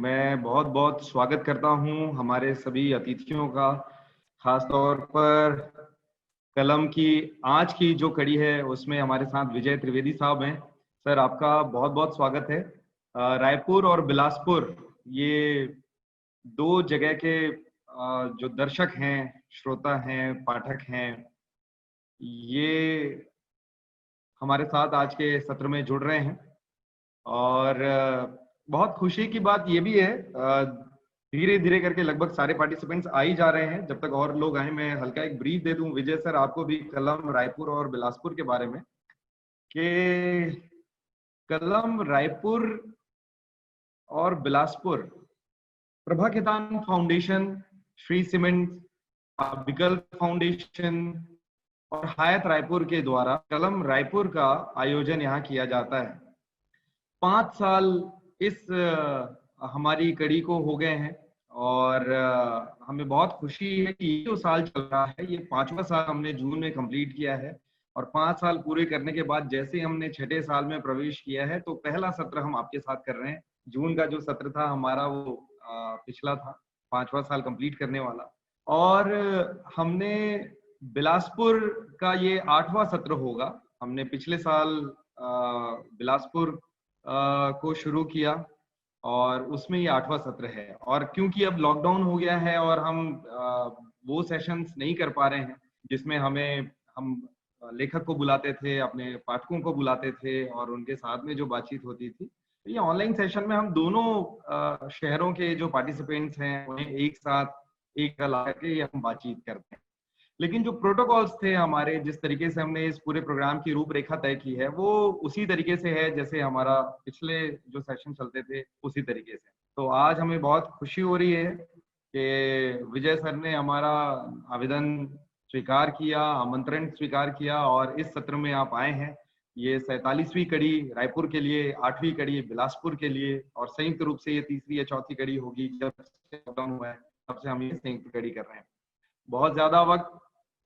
मैं बहुत बहुत स्वागत करता हूं हमारे सभी अतिथियों का, खासतौर पर कलम की आज की जो कड़ी है उसमें हमारे साथ विजय त्रिवेदी साहब हैं। सर, आपका बहुत बहुत स्वागत है। रायपुर और बिलासपुर, ये दो जगह के जो दर्शक हैं, श्रोता हैं, पाठक हैं, ये हमारे साथ आज के सत्र में जुड़ रहे हैं। और बहुत खुशी की बात ये भी है, धीरे धीरे करके लगभग सारे पार्टिसिपेंट्स आ ही जा रहे हैं। जब तक और लोग आए, मैं हल्का एक ब्रीफ दे दूं विजय सर आपको भी कलम, रायपुर और बिलासपुर के बारे में, कि कलम, रायपुर और बिलासपुर प्रभा खेतान फाउंडेशन, श्री सीमेंट, विकल्प फाउंडेशन और हयात रायपुर के द्वारा कलम रायपुर का आयोजन यहाँ किया जाता है। 5 साल इस हमारी कड़ी को हो गए हैं और हमें बहुत खुशी है कि ये जो साल चल रहा है, ये 5वां साल हमने जून में कंप्लीट किया है। और 5 साल पूरे करने के बाद जैसे हमने 6ठे साल में प्रवेश किया है, तो पहला सत्र हम आपके साथ कर रहे हैं। जून का जो सत्र था हमारा, वो पिछला था, 5वां साल कंप्लीट करने वाला। और हमने बिलासपुर का ये 8वां सत्र होगा। हमने पिछले साल बिलासपुर को शुरू किया और उसमें ये 8वां सत्र है। और क्योंकि अब लॉकडाउन हो गया है और हम वो सेशंस नहीं कर पा रहे हैं जिसमें हम लेखक को बुलाते थे, अपने पाठकों को बुलाते थे और उनके साथ में जो बातचीत होती थी, तो ये ऑनलाइन सेशन में हम दोनों शहरों के जो पार्टिसिपेंट्स हैं उन्हें एक साथ एक ला करके हम बातचीत करते हैं। लेकिन जो प्रोटोकॉल्स थे हमारे, जिस तरीके से हमने इस पूरे प्रोग्राम की रूपरेखा तय की है, वो उसी तरीके से है जैसे हमारा पिछले जो सेशन चलते थे, उसी तरीके से। तो आज हमें बहुत खुशी हो रही है कि विजय सर ने हमारा आवेदन स्वीकार किया, आमंत्रण स्वीकार किया और इस सत्र में आप आए हैं। ये 47वीं कड़ी रायपुर के लिए, 8वीं कड़ी बिलासपुर के लिए, और संयुक्त रूप से ये 3री या 4थी कड़ी होगी। जब से लॉकडाउन हुआ है तब से हम ये संयुक्त कड़ी कर रहे हैं। बहुत ज्यादा वक्त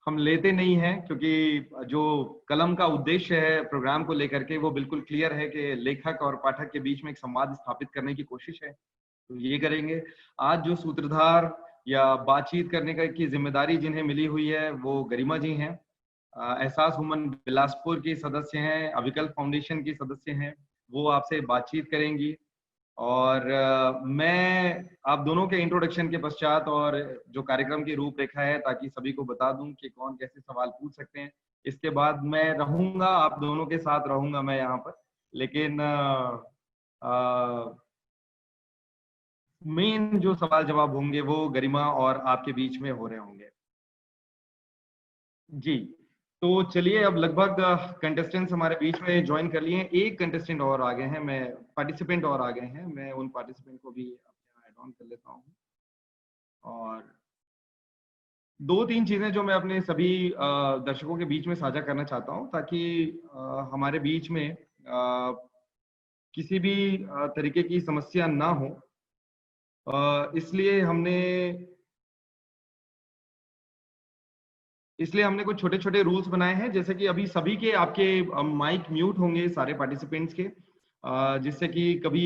हम लेते नहीं हैं, क्योंकि जो कलम का उद्देश्य है प्रोग्राम को लेकर के, वो बिल्कुल क्लियर है कि लेखक और पाठक के बीच में एक संवाद स्थापित करने की कोशिश है। तो ये करेंगे। आज जो सूत्रधार या बातचीत करने का की जिम्मेदारी जिन्हें मिली हुई है, वो गरिमा जी हैं। एहसास वुमन बिलासपुर की सदस्य हैं, अविकल्प फाउंडेशन की सदस्य हैं, वो आपसे बातचीत करेंगी। और मैं आप दोनों के इंट्रोडक्शन के पश्चात और जो कार्यक्रम की रूपरेखा है, ताकि सभी को बता दूं कि कौन कैसे सवाल पूछ सकते हैं, इसके बाद मैं रहूंगा, आप दोनों के साथ रहूंगा मैं यहाँ पर। लेकिन मेन जो सवाल जवाब होंगे वो गरिमा और आपके बीच में हो रहे होंगे। जी, तो चलिए, अब लगभग कंटेस्टेंट्स हमारे बीच में ज्वाइन कर लिए हैं। एक कंटेस्टेंट और आ गए हैं, पार्टिसिपेंट और आ गए हैं, मैं उन पार्टिसिपेंट को भी अपने ऐड ऑन कर लेता हूँ। और 2-3 चीजें जो मैं अपने सभी दर्शकों के बीच में साझा करना चाहता हूँ, ताकि हमारे बीच में किसी भी तरीके की समस्या ना हो। इसलिए हमने कुछ छोटे छोटे रूल्स बनाए हैं, जैसे कि अभी सभी के आपके माइक म्यूट होंगे सारे पार्टिसिपेंट्स के, जिससे कि कभी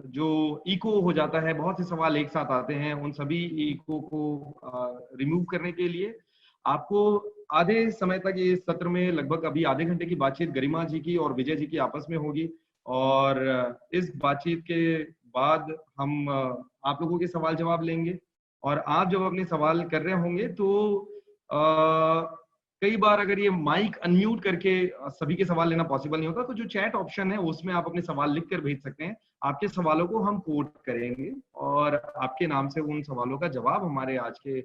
जो इको हो जाता है, बहुत से सवाल एक साथ आते हैं, उन सभी इको को रिमूव करने के लिए आपको आधे समय तक, ये सत्र में लगभग अभी आधे घंटे की बातचीत गरिमा जी की और विजय जी की आपस में होगी। और इस बातचीत के बाद हम आप लोगों के सवाल जवाब लेंगे। और आप जब अपने सवाल कर रहे होंगे तो कई बार अगर ये माइक अनम्यूट करके सभी के सवाल लेना पॉसिबल नहीं होता, तो जो चैट ऑप्शन है उसमें आप अपने सवाल लिख कर भेज सकते हैं। आपके सवालों को हम कोट करेंगे और आपके नाम से उन सवालों का जवाब हमारे आज के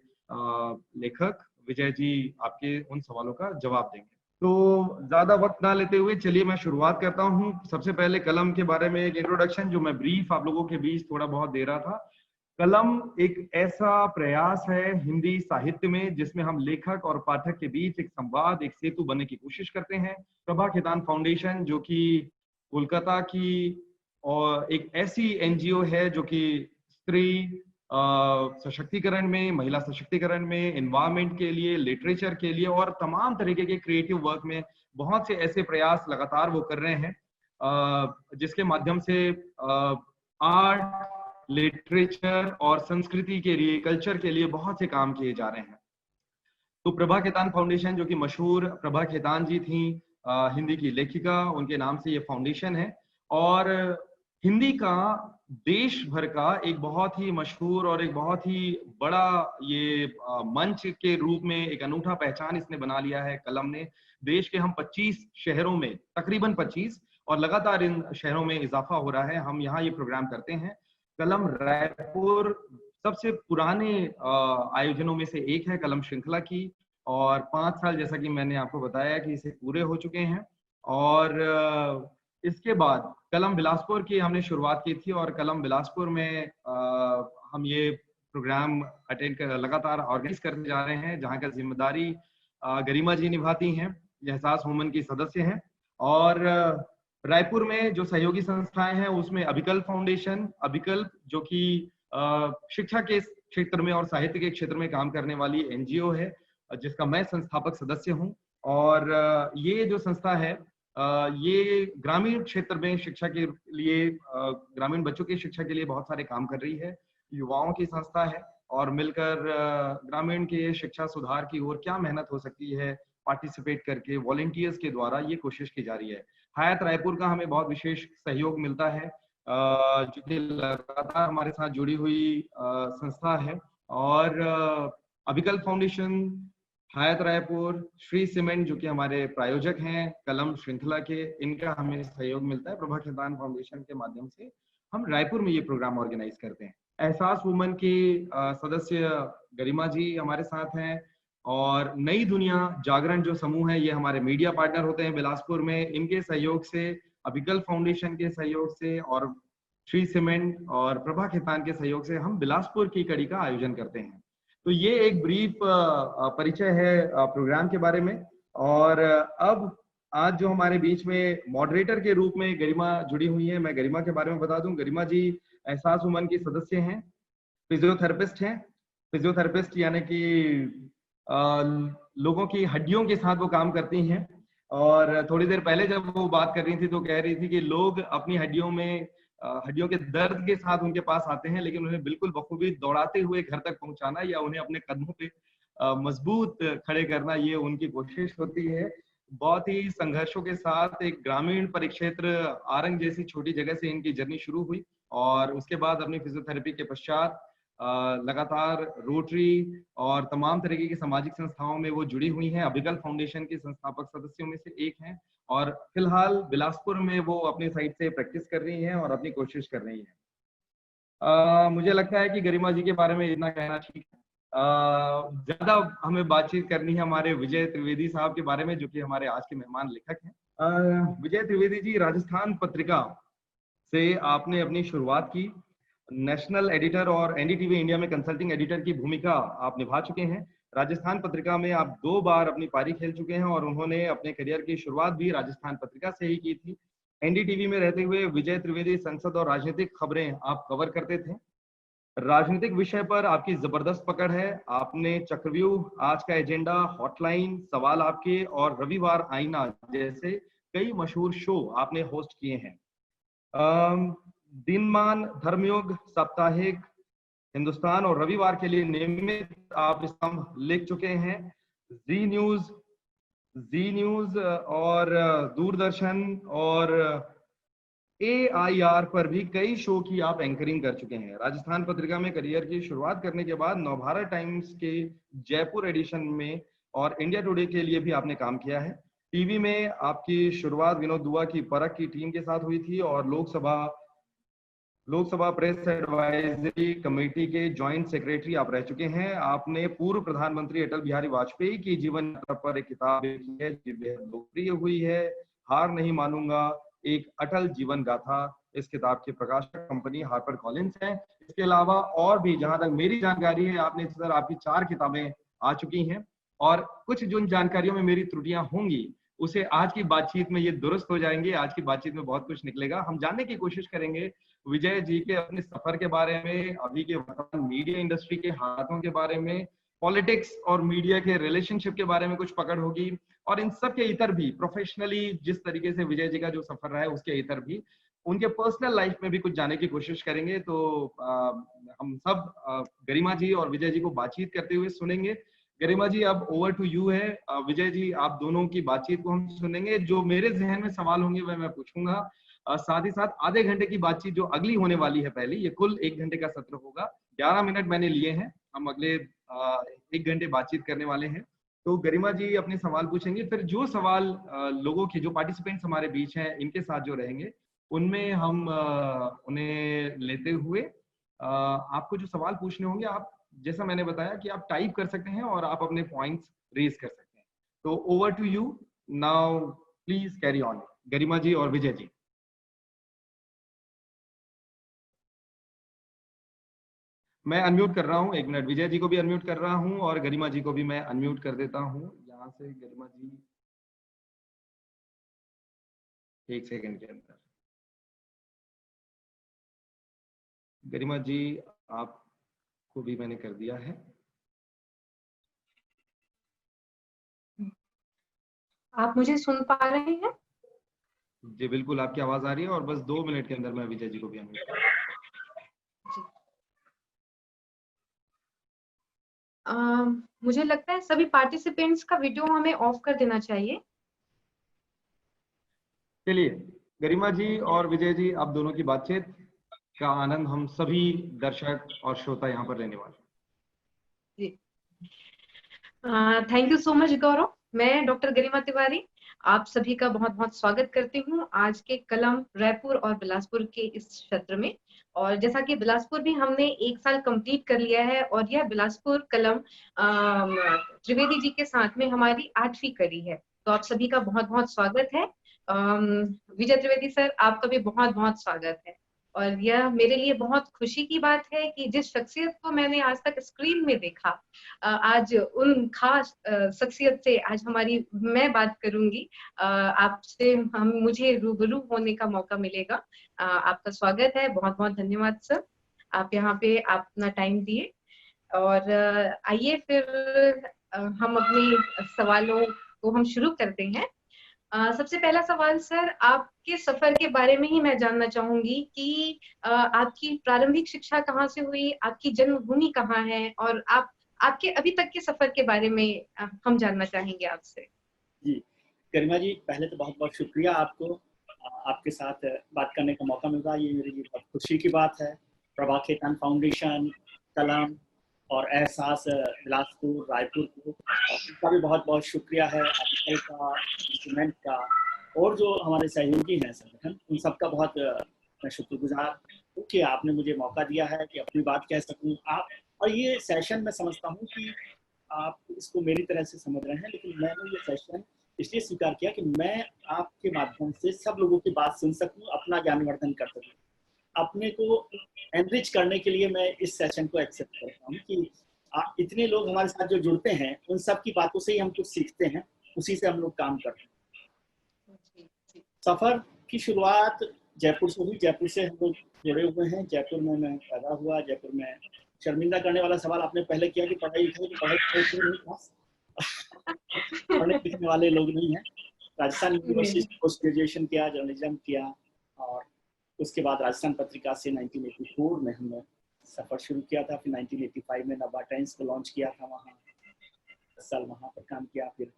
लेखक विजय जी आपके उन सवालों का जवाब देंगे। तो ज्यादा वक्त ना लेते हुए चलिए मैं शुरुआत करता हूं। सबसे पहले कलम के बारे में एक इंट्रोडक्शन, जो मैं ब्रीफ आप लोगों के बीच थोड़ा बहुत दे रहा था। कलम एक ऐसा प्रयास है हिंदी साहित्य में जिसमें हम लेखक और पाठक के बीच एक संवाद, एक सेतु बनने की कोशिश करते हैं। प्रभा खेतान फाउंडेशन, जो कि कोलकाता की और एक ऐसी एनजीओ है जो कि स्त्री सशक्तिकरण में, महिला सशक्तिकरण में, एनवायरमेंट के लिए, लिटरेचर के लिए और तमाम तरीके के क्रिएटिव वर्क में बहुत से ऐसे प्रयास लगातार वो कर रहे हैं, जिसके माध्यम से आर्ट, लिटरेचर और संस्कृति के लिए, कल्चर के लिए बहुत से काम किए जा रहे हैं। तो प्रभा खेतान फाउंडेशन, जो कि मशहूर प्रभा खेतान जी थी, हिंदी की लेखिका, उनके नाम से ये फाउंडेशन है। और हिंदी का देश भर का एक बहुत ही मशहूर और एक बहुत ही बड़ा ये मंच के रूप में एक अनूठा पहचान इसने बना लिया है कलम ने। देश के हम 25 शहरों में, तकरीबन 25, और लगातार इन शहरों में इजाफा हो रहा है, हम यहाँ ये प्रोग्राम करते हैं। कलम रायपुर सबसे पुराने आयोजनों में से एक है कलम श्रृंखला की, और 5 साल जैसा कि मैंने आपको बताया कि इसे पूरे हो चुके हैं। और इसके बाद कलम बिलासपुर की हमने शुरुआत की थी, और कलम बिलासपुर में हम ये प्रोग्राम अटेंड कर लगातार ऑर्गेनाइज करते जा रहे हैं, जहाँ का जिम्मेदारी गरिमा जी निभाती हैं, एहसास वुमन की सदस्य हैं। और रायपुर में जो सहयोगी संस्थाएं हैं उसमें अभिकल्प फाउंडेशन, अभिकल्प जो कि शिक्षा के क्षेत्र में और साहित्य के क्षेत्र में काम करने वाली एनजीओ है, जिसका मैं संस्थापक सदस्य हूं। और ये जो संस्था है ये ग्रामीण क्षेत्र में शिक्षा के लिए, ग्रामीण बच्चों की शिक्षा के लिए बहुत सारे काम कर रही है। युवाओं की संस्था है, और मिलकर ग्रामीण के शिक्षा सुधार की ओर क्या मेहनत हो सकती है, पार्टिसिपेट करके वॉलंटियर्स के द्वारा ये कोशिश की जा रही है। हयात रायपुर का हमें बहुत विशेष सहयोग मिलता है, जो कि लगातार हमारे साथ जुड़ी हुई संस्था है। और अभिकल्प foundation, Hyatt Raipur, Shri cement जो कि हमारे प्रायोजक हैं कलम श्रृंखला के, इनका हमें सहयोग मिलता है। प्रभा खेतान फाउंडेशन के माध्यम से हम रायपुर में ये प्रोग्राम ऑर्गेनाइज करते हैं। एहसास वुमन की सदस्य गरिमा जी हमारे साथ हैं, और नई दुनिया जागरण जो समूह है, ये हमारे मीडिया पार्टनर होते हैं बिलासपुर में। इनके सहयोग से, अभिकल्प फाउंडेशन के सहयोग से, और श्री सीमेंट और प्रभा खेतान के सहयोग से हम बिलासपुर की कड़ी का आयोजन करते हैं। तो ये एक ब्रीफ परिचय है प्रोग्राम के बारे में। और अब आज जो हमारे बीच में मॉडरेटर के रूप में गरिमा जुड़ी हुई है, मैं गरिमा के बारे में बता दूं। गरिमा जी एहसास वुमन की सदस्य हैं, फिजियोथेरेपिस्ट हैं। फिजियोथेरेपिस्ट यानी कि लोगों की हड्डियों के साथ वो काम करती हैं। और थोड़ी देर पहले जब वो बात कर रही थी तो कह रही थी कि लोग अपनी हड्डियों में हड्डियों के दर्द के साथ उनके पास आते हैं, लेकिन उन्हें बिल्कुल बखूबी दौड़ाते हुए घर तक पहुंचाना या उन्हें अपने कदमों पे मजबूत खड़े करना, ये उनकी कोशिश होती है। बहुत ही संघर्षों के साथ एक ग्रामीण परिक्षेत्र आरंग जैसी छोटी जगह से इनकी जर्नी शुरू हुई, और उसके बाद अपनी फिजियोथेरेपी के पश्चात लगातार रोटरी और तमाम तरीके की सामाजिक संस्थाओं में वो जुड़ी हुई हैं। अभिकल्प फाउंडेशन की संस्थापक सदस्यों में से एक हैं, और फिलहाल बिलासपुर में वो अपनी साइड से प्रैक्टिस कर रही हैं और अपनी कोशिश कर रही हैं। मुझे लगता है कि गरिमा जी के बारे में इतना कहना ठीक है। ज्यादा हमें बातचीत करनी है हमारे विजय त्रिवेदी साहब के बारे में, जो कि हमारे आज के मेहमान लेखक हैं। विजय त्रिवेदी जी, राजस्थान पत्रिका से आपने अपनी शुरुआत की। नेशनल एडिटर और एनडीटीवी इंडिया में कंसल्टिंग एडिटर की भूमिका आप निभा चुके हैं। राजस्थान पत्रिका में आप 2 बार अपनी पारी खेल चुके हैं, और उन्होंने अपने करियर की शुरुआत भी राजस्थान पत्रिका से ही की थी। एनडीटीवी में रहते हुए विजय त्रिवेदी संसद और राजनीतिक खबरें आप कवर करते थे। राजनीतिक विषय पर आपकी जबरदस्त पकड़ है। आपने चक्रव्यूह, आज का एजेंडा, हॉटलाइन, सवाल आपके और रविवार आईना जैसे कई मशहूर शो आपने होस्ट किए हैं। दिनमान, धर्मयुग, साप्ताहिक, हिंदुस्तान और रविवार के लिए नियमित आप स्तंभ लिख चुके हैं। जी न्यूज और दूरदर्शन और AIR पर भी कई शो की आप एंकरिंग कर चुके हैं। राजस्थान पत्रिका में करियर की शुरुआत करने के बाद नवभारत टाइम्स के जयपुर एडिशन में और इंडिया टुडे के लिए भी आपने काम किया है। टीवी में आपकी शुरुआत विनोद दुआ की परख की टीम के साथ हुई थी, और लोकसभा प्रेस एडवाइजरी कमेटी के ज्वाइंट सेक्रेटरी आप रह चुके हैं। आपने पूर्व प्रधानमंत्री अटल बिहारी वाजपेयी की जीवन यात्रा पर एक किताब लिखी है जो बेहद लोकप्रिय हुई है, हार नहीं मानूंगा, एक अटल जीवन गाथा। इस किताब के प्रकाशक कंपनी हार्पर कॉलिंस है। इसके अलावा और भी, जहां तक मेरी जानकारी है, आपने सर आपकी 4 किताबें आ चुकी हैं, और कुछ जिन जानकारियों में मेरी त्रुटियां होंगी उसे आज की बातचीत में ये दुरुस्त हो जाएंगे। आज की बातचीत में बहुत कुछ निकलेगा। हम जानने की कोशिश करेंगे विजय जी के अपने सफर के बारे में, अभी के वर्तमान मीडिया इंडस्ट्री के हालातों के बारे में, पॉलिटिक्स और मीडिया के रिलेशनशिप के बारे में कुछ पकड़ होगी, और इन सब के इतर भी प्रोफेशनली जिस तरीके से विजय जी का जो सफर रहा है उसके इतर भी। उनके पर्सनल लाइफ में भी कुछ जाने की कोशिश करेंगे। तो हम सब गरिमा जी और विजय जी को बातचीत करते हुए सुनेंगे। गरिमा जी, अब ओवर टू यू है। विजय जी, आप दोनों की बातचीत को हम सुनेंगे। जो मेरे जहन में सवाल होंगे वह मैं पूछूंगा। साथ ही साथ आधे घंटे की बातचीत जो अगली होने वाली है, पहले ये कुल 1 घंटे का सत्र होगा। 11 मिनट मैंने लिए हैं, हम अगले 1 घंटे बातचीत करने वाले हैं। तो गरिमा जी अपने सवाल पूछेंगे, फिर जो सवाल लोगों के, जो पार्टिसिपेंट्स हमारे बीच हैं, इनके साथ जो रहेंगे, उनमें हम उन्हें लेते हुए आपको जो सवाल पूछने होंगे, आप जैसा मैंने बताया कि आप टाइप कर सकते हैं और आप अपने पॉइंट्स रेज कर सकते हैं। तो over to you now, please carry on, Garima ji और विजय जी। मैं अनम्यूट कर रहा हूँ, 1 मिनट। विजय जी को भी अनम्यूट कर रहा हूँ और गरिमा जी को भी मैं अनम्यूट कर देता हूँ यहाँ से। गरिमा जी 1 सेकंड के अंदर। गरिमा जी आपको भी मैंने कर दिया है। आप मुझे सुन पा रहे हैं? जी बिल्कुल, आपकी आवाज आ रही है और बस 2 मिनट के अंदर मैं विजय जी को भी अनम्यूट कर। मुझे लगता है सभी पार्टिसिपेंट्स का वीडियो हमें ऑफ कर देना चाहिए। चलिए, गरिमा जी और विजय जी, आप दोनों की बातचीत का आनंद हम सभी दर्शक और श्रोता यहाँ पर लेने वाले हैं। जी, थैंक यू सो मच गौरव। मैं डॉक्टर गरिमा तिवारी आप सभी का बहुत बहुत स्वागत करती हूँ आज के कलम रायपुर और बिलासपुर के इस सत्र में। और जैसा कि बिलासपुर भी हमने 1 साल कंप्लीट कर लिया है और यह बिलासपुर कलम त्रिवेदी जी के साथ में हमारी 8वीं कड़ी है। तो आप सभी का बहुत बहुत स्वागत है। विजय त्रिवेदी सर, आपका भी बहुत बहुत स्वागत है। और यह मेरे लिए बहुत खुशी की बात है कि जिस शख्सियत को मैंने आज तक स्क्रीन में देखा, आज उन खास शख्सियत से आज मैं बात करूंगी। आपसे मुझे रूबरू होने का मौका मिलेगा। आपका स्वागत है, बहुत बहुत धन्यवाद सर, आप यहाँ पे अपना टाइम दिए। और आइए फिर हम अपने सवालों को हम शुरू करते हैं। सबसे पहला सवाल सर, आपके सफर के बारे में ही मैं जानना चाहूंगी कि आपकी प्रारंभिक शिक्षा कहाँ से हुई, आपकी जन्मभूमि कहाँ है, और आपके अभी तक के सफर के बारे में हम जानना चाहेंगे आपसे। जी गरिमा जी, पहले तो बहुत बहुत शुक्रिया आपको, आपके साथ बात करने का मौका मिल रहा है, ये मेरे लिए बहुत खुशी की बात है। प्रभा खेतान फाउंडेशन, कलम और एहसास बिलासपुर रायपुर को उसका भी बहुत बहुत शुक्रिया है, आर्टिकल का, इंस्ट्रूमेंट का, और जो हमारे सहयोगी हैं संगठन, उन सबका बहुत मैं शुक्रगुजार हूँ कि आपने मुझे मौका दिया है कि अपनी बात कह सकूँ। आप और ये सेशन मैं समझता हूँ कि आप इसको मेरी तरह से समझ रहे हैं, लेकिन मैंने ये सेशन इसलिए स्वीकार किया कि मैं आपके माध्यम से सब लोगों की बात सुन सकूं, अपना ज्ञानवर्धन कर सकूं। अपने को एनरिच करने के लिए मैं इस सेशन को एक्सेप्ट करता हूं कि इतने लोग हमारे साथ जो जुड़ते हैं, उन सब की बातों से ही हम कुछ सीखते हैं, उसी से हम लोग काम करते हैं। सफर की शुरुआत जयपुर से हुई, जयपुर से हम लोग जुड़े हुए हैं। जयपुर में मैं पैदा हुआ, जयपुर में शर्मिंदा करने वाला सवाल आपने पहले किया कि पढ़ाई लिखाई, तो पढ़ाई नहीं पास पढ़ने लिखने वाले लोग नहीं हैं। राजस्थान यूनिवर्सिटी से पोस्ट ग्रेजुएशन किया, जर्नलिज्म किया, और उसके बाद राजस्थान पत्रिका से 1984 में हमने सफर शुरू किया था। फिर 1985 में नवा टाइम्स को लॉन्च किया था, वहाँ 10 साल वहाँ पर काम किया। फिर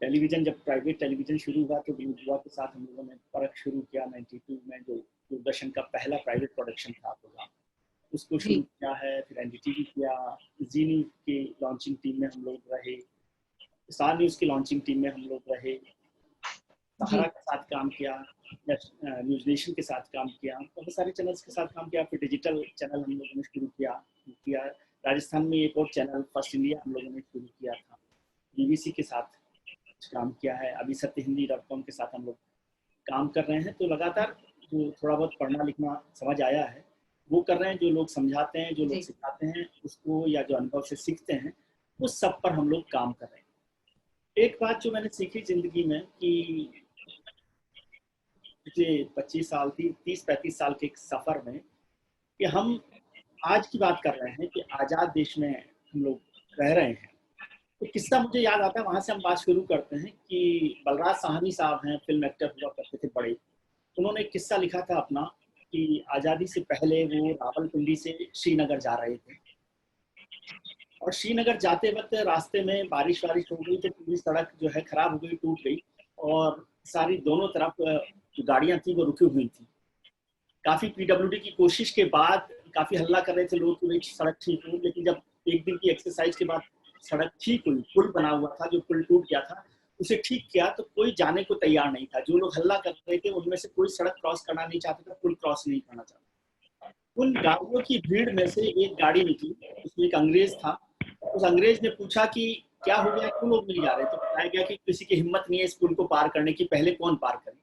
टेलीविजन, जब प्राइवेट टेलीविजन शुरू हुआ तो बुआ के साथ हम लोगों ने परख शुरू किया 92 में, जो दूरदर्शन का पहला प्राइवेट प्रोडक्शन था प्रोग्राम, उसको शुरू किया है। फिर एनडीटीवी किया, जी न्यूज़ की लॉन्चिंग टीम में हम लोग रहे, स्टार न्यूज़ की लॉन्चिंग टीम में हम लोग रहे, सहारा के साथ काम किया, न्यूज नेशन के साथ काम किया, बहुत सारे चैनल्स के साथ काम किया। फिर डिजिटल चैनल हम लोगों ने शुरू किया। राजस्थान में एक और चैनल फर्स्ट इंडिया हम लोगों ने शुरू किया था, बीबीसी के साथ काम किया है। अभी सत्यहिंदी.com के साथ हम लोग काम कर रहे हैं। तो लगातार जो थोड़ा बहुत पढ़ना लिखना समझ आया है वो कर रहे हैं। जो लोग समझाते हैं, जो लोग सिखाते हैं उसको, या जो अनुभव से सीखते हैं, उस सब पर हम लोग काम कर रहे हैं। एक बात जो मैंने सीखी जिंदगी में कि पिछले 25 साल 30-35 साल के एक सफर में, कि हम आज की बात कर रहे हैं कि आज़ाद देश में हम लोग रह रहे हैं। तो किस्सा मुझे याद आता है, वहाँ से हम बात शुरू करते हैं कि बलराज साहनी साहब हैं, फिल्म एक्टर हुआ करते थे बड़े, उन्होंने एक किस्सा लिखा था अपना कि आज़ादी से पहले वो रावलपिंडी से श्रीनगर जा रहे थे और श्रीनगर जाते वक्त रास्ते में बारिश वारिश हो गई तो पूरी सड़क जो है खराब हो गई, टूट गई और सारी दोनों तरफ जो गाड़ियां थी वो रुकी हुई थी। काफी पीडब्ल्यूडी की कोशिश के बाद काफी हल्ला कर रहे थे लोग कि सड़क ठीक हुई, लेकिन जब एक दिन की एक्सरसाइज के बाद सड़क ठीक हुई, पुल बना हुआ था, जो पुल टूट गया था उसे ठीक किया तो कोई जाने को तैयार नहीं था। जो लोग हल्ला कर रहे थे उनमें से कोई सड़क क्रॉस करना नहीं चाहता था, पुल क्रॉस नहीं करना चाहता। उन गाड़ियों की भीड़ में से एक गाड़ी निकली, उसमें एक अंग्रेज था। उस अंग्रेज ने पूछा कि क्या हो गया, क्यों लोग नहीं जा रहे? तो बताया गया कि किसी की हिम्मत नहीं है इस पुल को पार करने की, पहले कौन पार करे।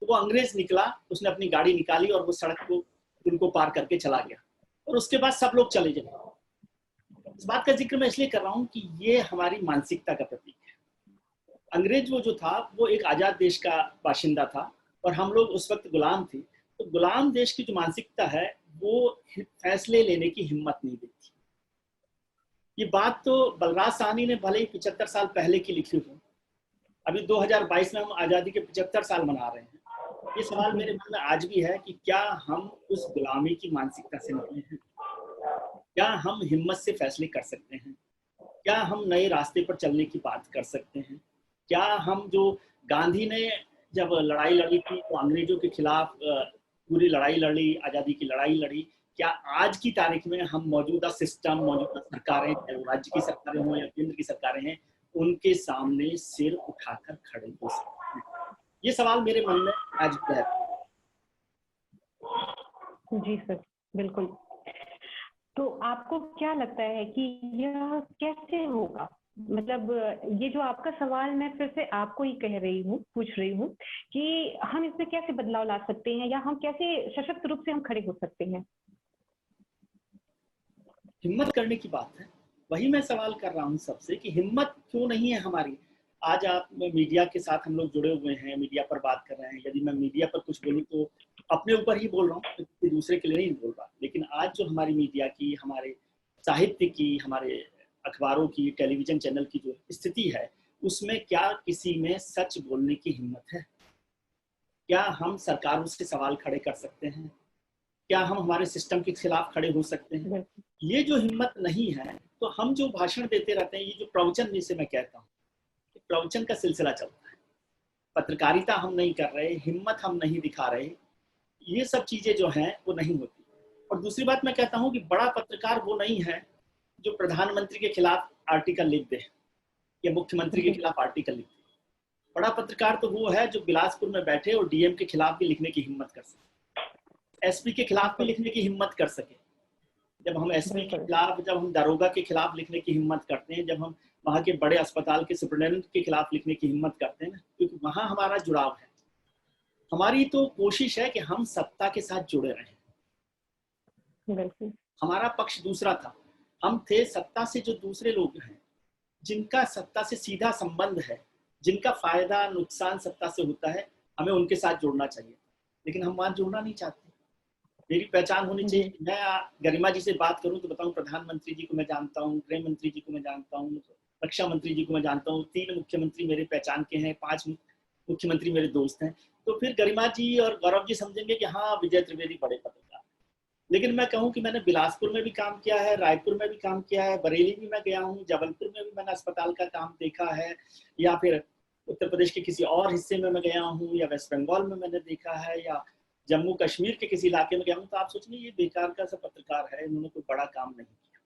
तो वो अंग्रेज निकला, उसने अपनी गाड़ी निकाली और वो सड़क को पुल को पार करके चला गया और उसके बाद सब लोग चले गए। इस बात का जिक्र मैं इसलिए कर रहा हूँ कि ये हमारी मानसिकता का प्रतीक है। अंग्रेज वो जो था वो एक आजाद देश का बाशिंदा था और हम लोग उस वक्त गुलाम थे। तो गुलाम देश की जो मानसिकता है वो फैसले लेने की हिम्मत नहीं देती। ये बात तो बलराज साहनी ने भले ही 75 साल पहले की लिखी हो, अभी 2022 में हम आजादी के 75 साल मना रहे हैं। ये सवाल मेरे मन में आज भी है कि क्या हम उस गुलामी की मानसिकता से निकले हैं? क्या हम हिम्मत से फैसले कर सकते हैं? क्या हम नए रास्ते पर चलने की बात कर सकते हैं? क्या हम जो गांधी ने जब लड़ाई लड़ी थी तो अंग्रेजों के खिलाफ पूरी लड़ाई लड़ी, आज़ादी की लड़ाई लड़ी, क्या आज की तारीख में हम मौजूदा सिस्टम, मौजूदा सरकारें, राज्य की सरकारें हों या केंद्र की सरकारें हैं, उनके सामने सिर उठाकर खड़े हो सकते हैं? ये सवाल मेरे मन में आज भी है। जी सर, बिल्कुल। तो आपको क्या लगता है कि यह कैसे होगा? मतलब ये जो आपका सवाल मैं फिर से आपको ही पूछ रही हूँ कि हम इसमें कैसे बदलाव ला सकते हैं या हम कैसे सशक्त रूप से हम खड़े हो सकते हैं? हिम्मत करने की बात है। वही मैं सवाल कर रहा हूँ सबसे कि हिम्मत क्यों नहीं है हमारी। आज आप मीडिया के साथ हम लोग जुड़े हुए हैं, मीडिया पर बात कर रहे हैं। यदि मैं मीडिया पर कुछ बोलूँ तो अपने ऊपर ही बोल रहा हूँ, किसी दूसरे के लिए नहीं बोल रहा। लेकिन आज जो हमारी मीडिया की, हमारे साहित्य की, हमारे अखबारों की, टेलीविजन चैनल की जो स्थिति है, उसमें क्या किसी में सच बोलने की हिम्मत है? क्या हम सरकारों से सवाल खड़े कर सकते हैं? क्या हम हमारे सिस्टम के खिलाफ खड़े हो सकते हैं? ये जो हिम्मत नहीं है, तो हम जो भाषण देते रहते हैं, ये जो प्रवचन जिसे मैं कहता हूँ, प्रवचन का सिलसिला चलता है, पत्रकारिता हम नहीं कर रहे, हिम्मत हम नहीं दिखा रहे, ये सब चीजें जो हैं वो नहीं होती। और दूसरी बात मैं कहता हूँ कि बड़ा पत्रकार वो नहीं है जो प्रधानमंत्री के खिलाफ आर्टिकल लिख दे या मुख्यमंत्री के खिलाफ आर्टिकल लिख दे। बड़ा पत्रकार तो वो है जो बिलासपुर में बैठे और डीएम के खिलाफ भी लिखने की हिम्मत कर सके, एसपी के खिलाफ भी लिखने की हिम्मत कर सके। जब हम एसपी के खिलाफ, जब हम दारोगा के खिलाफ लिखने की हिम्मत करते हैं, जब हम वहाँ के बड़े अस्पताल के सुपरिटेंडेंट के खिलाफ लिखने की हिम्मत करते हैं, क्योंकि वहाँ हमारा जुड़ाव है। हमारी तो कोशिश है कि हम सत्ता के साथ जुड़े रहें। हमारा पक्ष दूसरा था, हम थे सत्ता से जो दूसरे लोग हैं, जिनका सत्ता से सीधा संबंध है, जिनका फायदा नुकसान सत्ता से होता है, हमें उनके साथ जुड़ना चाहिए। लेकिन हम वहां जुड़ना नहीं चाहते। मेरी पहचान होनी चाहिए। मैं गरिमा जी से बात करूं तो बताऊं प्रधानमंत्री जी को मैं जानता हूं, गृह मंत्री जी को मैं जानता हूं, रक्षा मंत्री जी को मैं जानता हूं, 3 मुख्यमंत्री मेरे पहचान के हैं, 5 मुख्यमंत्री मेरे दोस्त हैं। तो फिर गरिमा जी और गौरव जी समझेंगे कि हाँ, विजय त्रिवेदी बड़े पत्रकार। लेकिन मैं कहूँ कि मैंने बिलासपुर में भी काम किया है, रायपुर में भी काम किया है, बरेली भी मैं गया हूँ, जबलपुर में भी मैंने अस्पताल का काम देखा है, या फिर उत्तर प्रदेश के किसी और हिस्से में मैं गया हूँ, या वेस्ट बंगाल में मैंने देखा है, या जम्मू कश्मीर के किसी इलाके में गया हूँ। तो आप सोचिए ये बेकार का सा पत्रकार है, इन्होंने कोई बड़ा काम नहीं किया।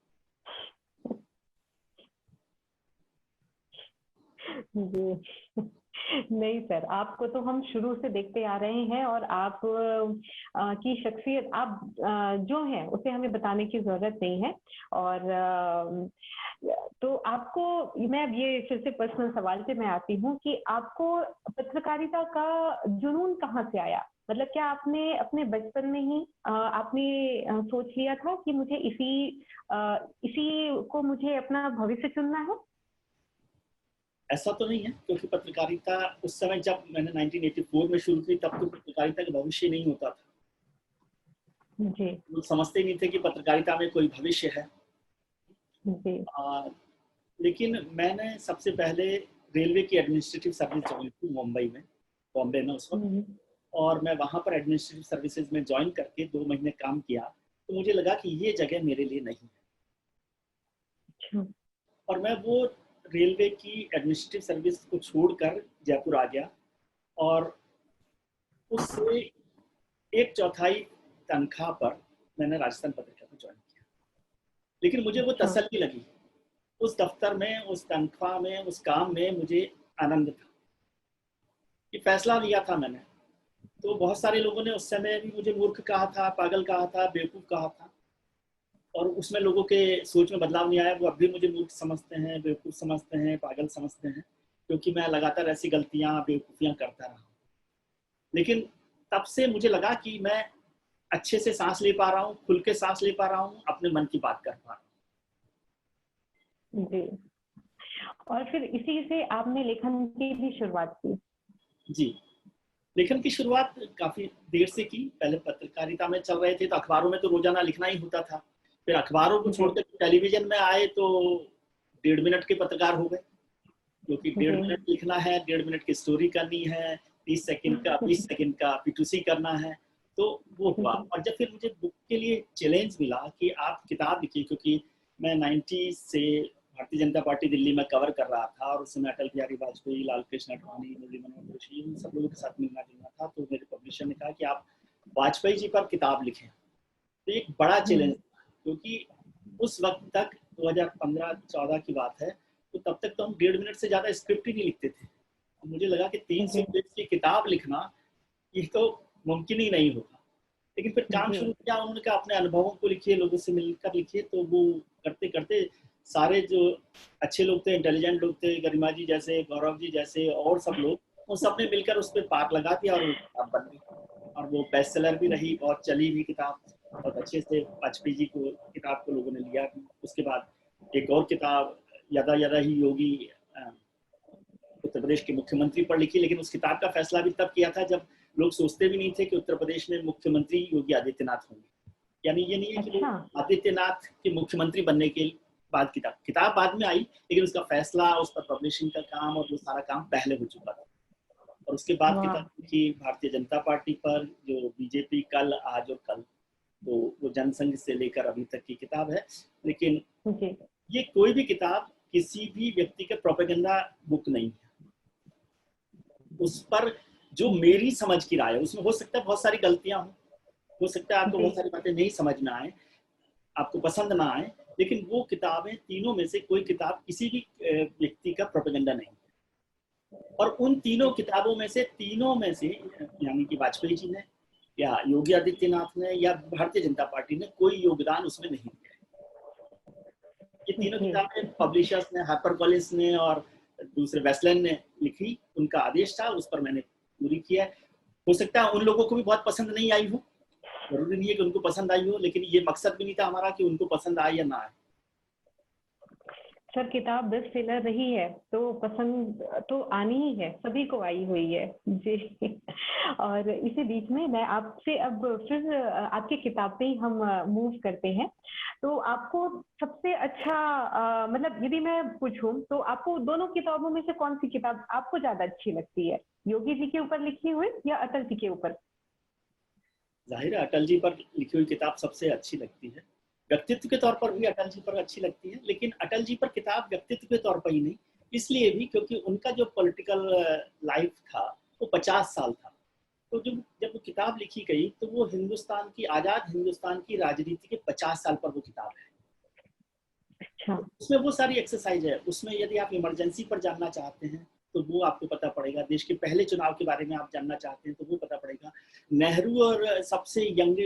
नहीं सर, आपको तो हम शुरू से देखते आ रहे हैं और आप की शख्सियत आप जो है उसे हमें बताने की जरूरत नहीं है। और तो आपको मैं ये फिर से पर्सनल सवाल से मैं आती हूँ कि आपको पत्रकारिता का जुनून कहाँ से आया? मतलब क्या आपने अपने बचपन में ही आपने सोच लिया था कि मुझे इसी को मुझे अपना भविष्य चुनना है? ऐसा तो नहीं है, क्योंकि पत्रकारिता उस समय जब मैंने 1984 में शुरू की तब तो पत्रकारिता का भविष्य नहीं होता था जी। लोग समझते नहीं थे कि पत्रकारिता में कोई भविष्य है जी। लेकिन मैंने सबसे पहले रेलवे की एडमिनिस्ट्रेटिव सर्विस ज्वाइन की मुंबई में, बॉम्बे में उस वक्त। और मैं वहाँ पर एडमिनिस्ट्रेटिव सर्विसेज में ज्वाइन करके 2 महीने काम किया, तो मुझे लगा कि ये जगह मेरे लिए नहीं है। और मैं वो रेलवे की एडमिनिस्ट्रेटिव सर्विस को छोड़कर जयपुर आ गया और उससे 1/4 तनख्वाह पर मैंने राजस्थान पत्रिका को ज्वाइन किया। लेकिन मुझे वो तसल्ली लगी, उस दफ्तर में, उस तनख्वाह में, उस काम में मुझे आनंद था। ये फैसला लिया था मैंने। तो बहुत सारे लोगों ने उस समय भी मुझे मूर्ख कहा था, पागल कहा था, बेवकूफ़ कहा था, और उसमें लोगों के सोच में बदलाव नहीं आया। वो अब भी मुझे मूर्ख समझते हैं, बेवकूफ़ समझते हैं, पागल समझते हैं, क्योंकि मैं लगातार ऐसी गलतियाँ, बेवकूफ़ियाँ करता रहा। लेकिन तब से मुझे लगा कि मैं अच्छे से सांस ले पा रहा हूँ, खुल के सांस ले पा रहा हूँ, अपने मन की बात कर पा रहा हूँ। जी, और फिर इसी से आपने लेखन की भी शुरुआत की? जी, लेखन की शुरुआत काफ़ी देर से की। पहले पत्रकारिता में चल रहे थे तो अखबारों में तो रोजाना लिखना ही होता था। फिर अखबारों को छोड़कर टेलीविजन में आए तो 1.5 मिनट के पत्रकार हो गए, क्योंकि 1.5 मिनट लिखना है, 1.5 मिनट की स्टोरी करनी है, 30 सेकंड का, 20 सेकंड का P2C करना है, तो वो हुआ। और जब फिर मुझे बुक के लिए चैलेंज मिला कि आप किताब लिखिए, क्योंकि मैं 90 से भारतीय जनता पार्टी दिल्ली में कवर कर रहा था और उस समय अटल बिहारी वाजपेयी, लाल कृष्ण आडवाणी, मुरली मनोहर जोशी, इन सब लोगों के साथ मिलना जुलना था। तो मेरे पब्लिशर ने कहा कि आप वाजपेयी जी पर किताब लिखें। तो एक बड़ा चैलेंज था, क्योंकि उस वक्त तक 2015-14 की बात है, तो तब तक तो हम 1.5 मिनट से ज़्यादा स्क्रिप्ट ही नहीं लिखते थे। तो मुझे लगा कि 300 पेज की किताब लिखना ये तो मुमकिन ही नहीं होगा। लेकिन फिर काम शुरू किया, उन्होंने कहा अपने अनुभवों को लिखिए, लोगों से मिलकर लिखिए। तो वो करते करते सारे जो अच्छे लोग थे, इंटेलिजेंट लोग थे, गरिमा जी जैसे, गौरव जी जैसे और सब लोग, उन सब ने मिलकर उस पर पार लगा दिया और वो किताब बन गई। और वो बेस्ट सेलर भी रही, बहुत चली भी किताब, बहुत अच्छे से वाजपेयी जी को किताब को लोगों ने लिया भी। उसके बाद एक और किताब यदा यदा ही योगी, उत्तर प्रदेश के मुख्यमंत्री पर लिखी। लेकिन उस किताब का फैसला भी तब किया था जब लोग सोचते भी नहीं थे कि उत्तर प्रदेश में मुख्यमंत्री योगी आदित्यनाथ होंगे। यानी ये नहीं है कि आदित्यनाथ के मुख्यमंत्री बनने के बाद किताब बाद में आई, लेकिन उसका फैसला, उस पर पब्लिशिंग का काम और वो सारा काम पहले हो चुका था। और उसके बाद किताब लिखी भारतीय जनता पार्टी पर, जो बीजेपी कल, आज और कल, तो वो जनसंघ से लेकर अभी तक की किताब है। लेकिन ये कोई भी किताब किसी भी व्यक्ति का प्रोपेगेंडा बुक नहीं है। उस पर जो मेरी समझ की राय है, उसमें हो सकता है बहुत सारी गलतियां हो सकता है आपको बहुत सारी बातें नहीं समझ में आए, आपको पसंद ना आए, लेकिन वो किताबें, तीनों में से कोई किताब किसी भी व्यक्ति का प्रोपेगेंडा नहीं है। और उन तीनों किताबों में से यानी कि वाजपेयी जी ने या योगी आदित्यनाथ ने या भारतीय जनता पार्टी ने कोई योगदान उसमें नहीं दिया। ये तीनों किताबें पब्लिशर्स ने, हार्पर कॉलिंस ने और दूसरे वेस्टलैंड ने लिखी, उनका आदेश था, उस पर मैंने पूरी किया। हो सकता है उन लोगों को भी बहुत पसंद नहीं आई हो, जरूरी नहीं है कि उनको पसंद आई हो, लेकिन ये मकसद भी नहीं था हमारा कि उनको पसंद आए या ना आए। सर, किताब बेस्ट सेलर रही है तो पसंद तो आनी ही है, सभी को आई हुई है जी। और इसी बीच में मैं आपसे अब फिर आपकी किताब पे ही हम मूव करते हैं। तो आपको सबसे अच्छा मतलब यदि मैं पूछूं तो आपको दोनों किताबों में से कौन सी किताब आपको ज्यादा अच्छी लगती है, योगी जी के ऊपर लिखी हुई या अटल जी के ऊपर? जाहिर है अटल जी पर लिखी हुई किताब सबसे अच्छी लगती है। व्यक्तित्व के तौर पर भी अटल जी पर अच्छी लगती है, लेकिन अटल जी पर किताब व्यक्तित्व के तौर पर ही नहीं, इसलिए भी क्योंकि उनका जो पॉलिटिकल लाइफ था वो 50 साल था। तो जब वो किताब लिखी गई तो वो हिंदुस्तान की, आजाद हिंदुस्तान की राजनीति के 50 साल पर वो किताब है। अच्छा। उसमें वो सारी एक्सरसाइज है। उसमें यदि आप इमरजेंसी पर जानना चाहते हैं तो वो आपको पता पड़ेगा, देश के पहले चुनाव के बारे में आप जानना चाहते हैं तो वो पता पड़ेगा, नेहरू और सबसे यंग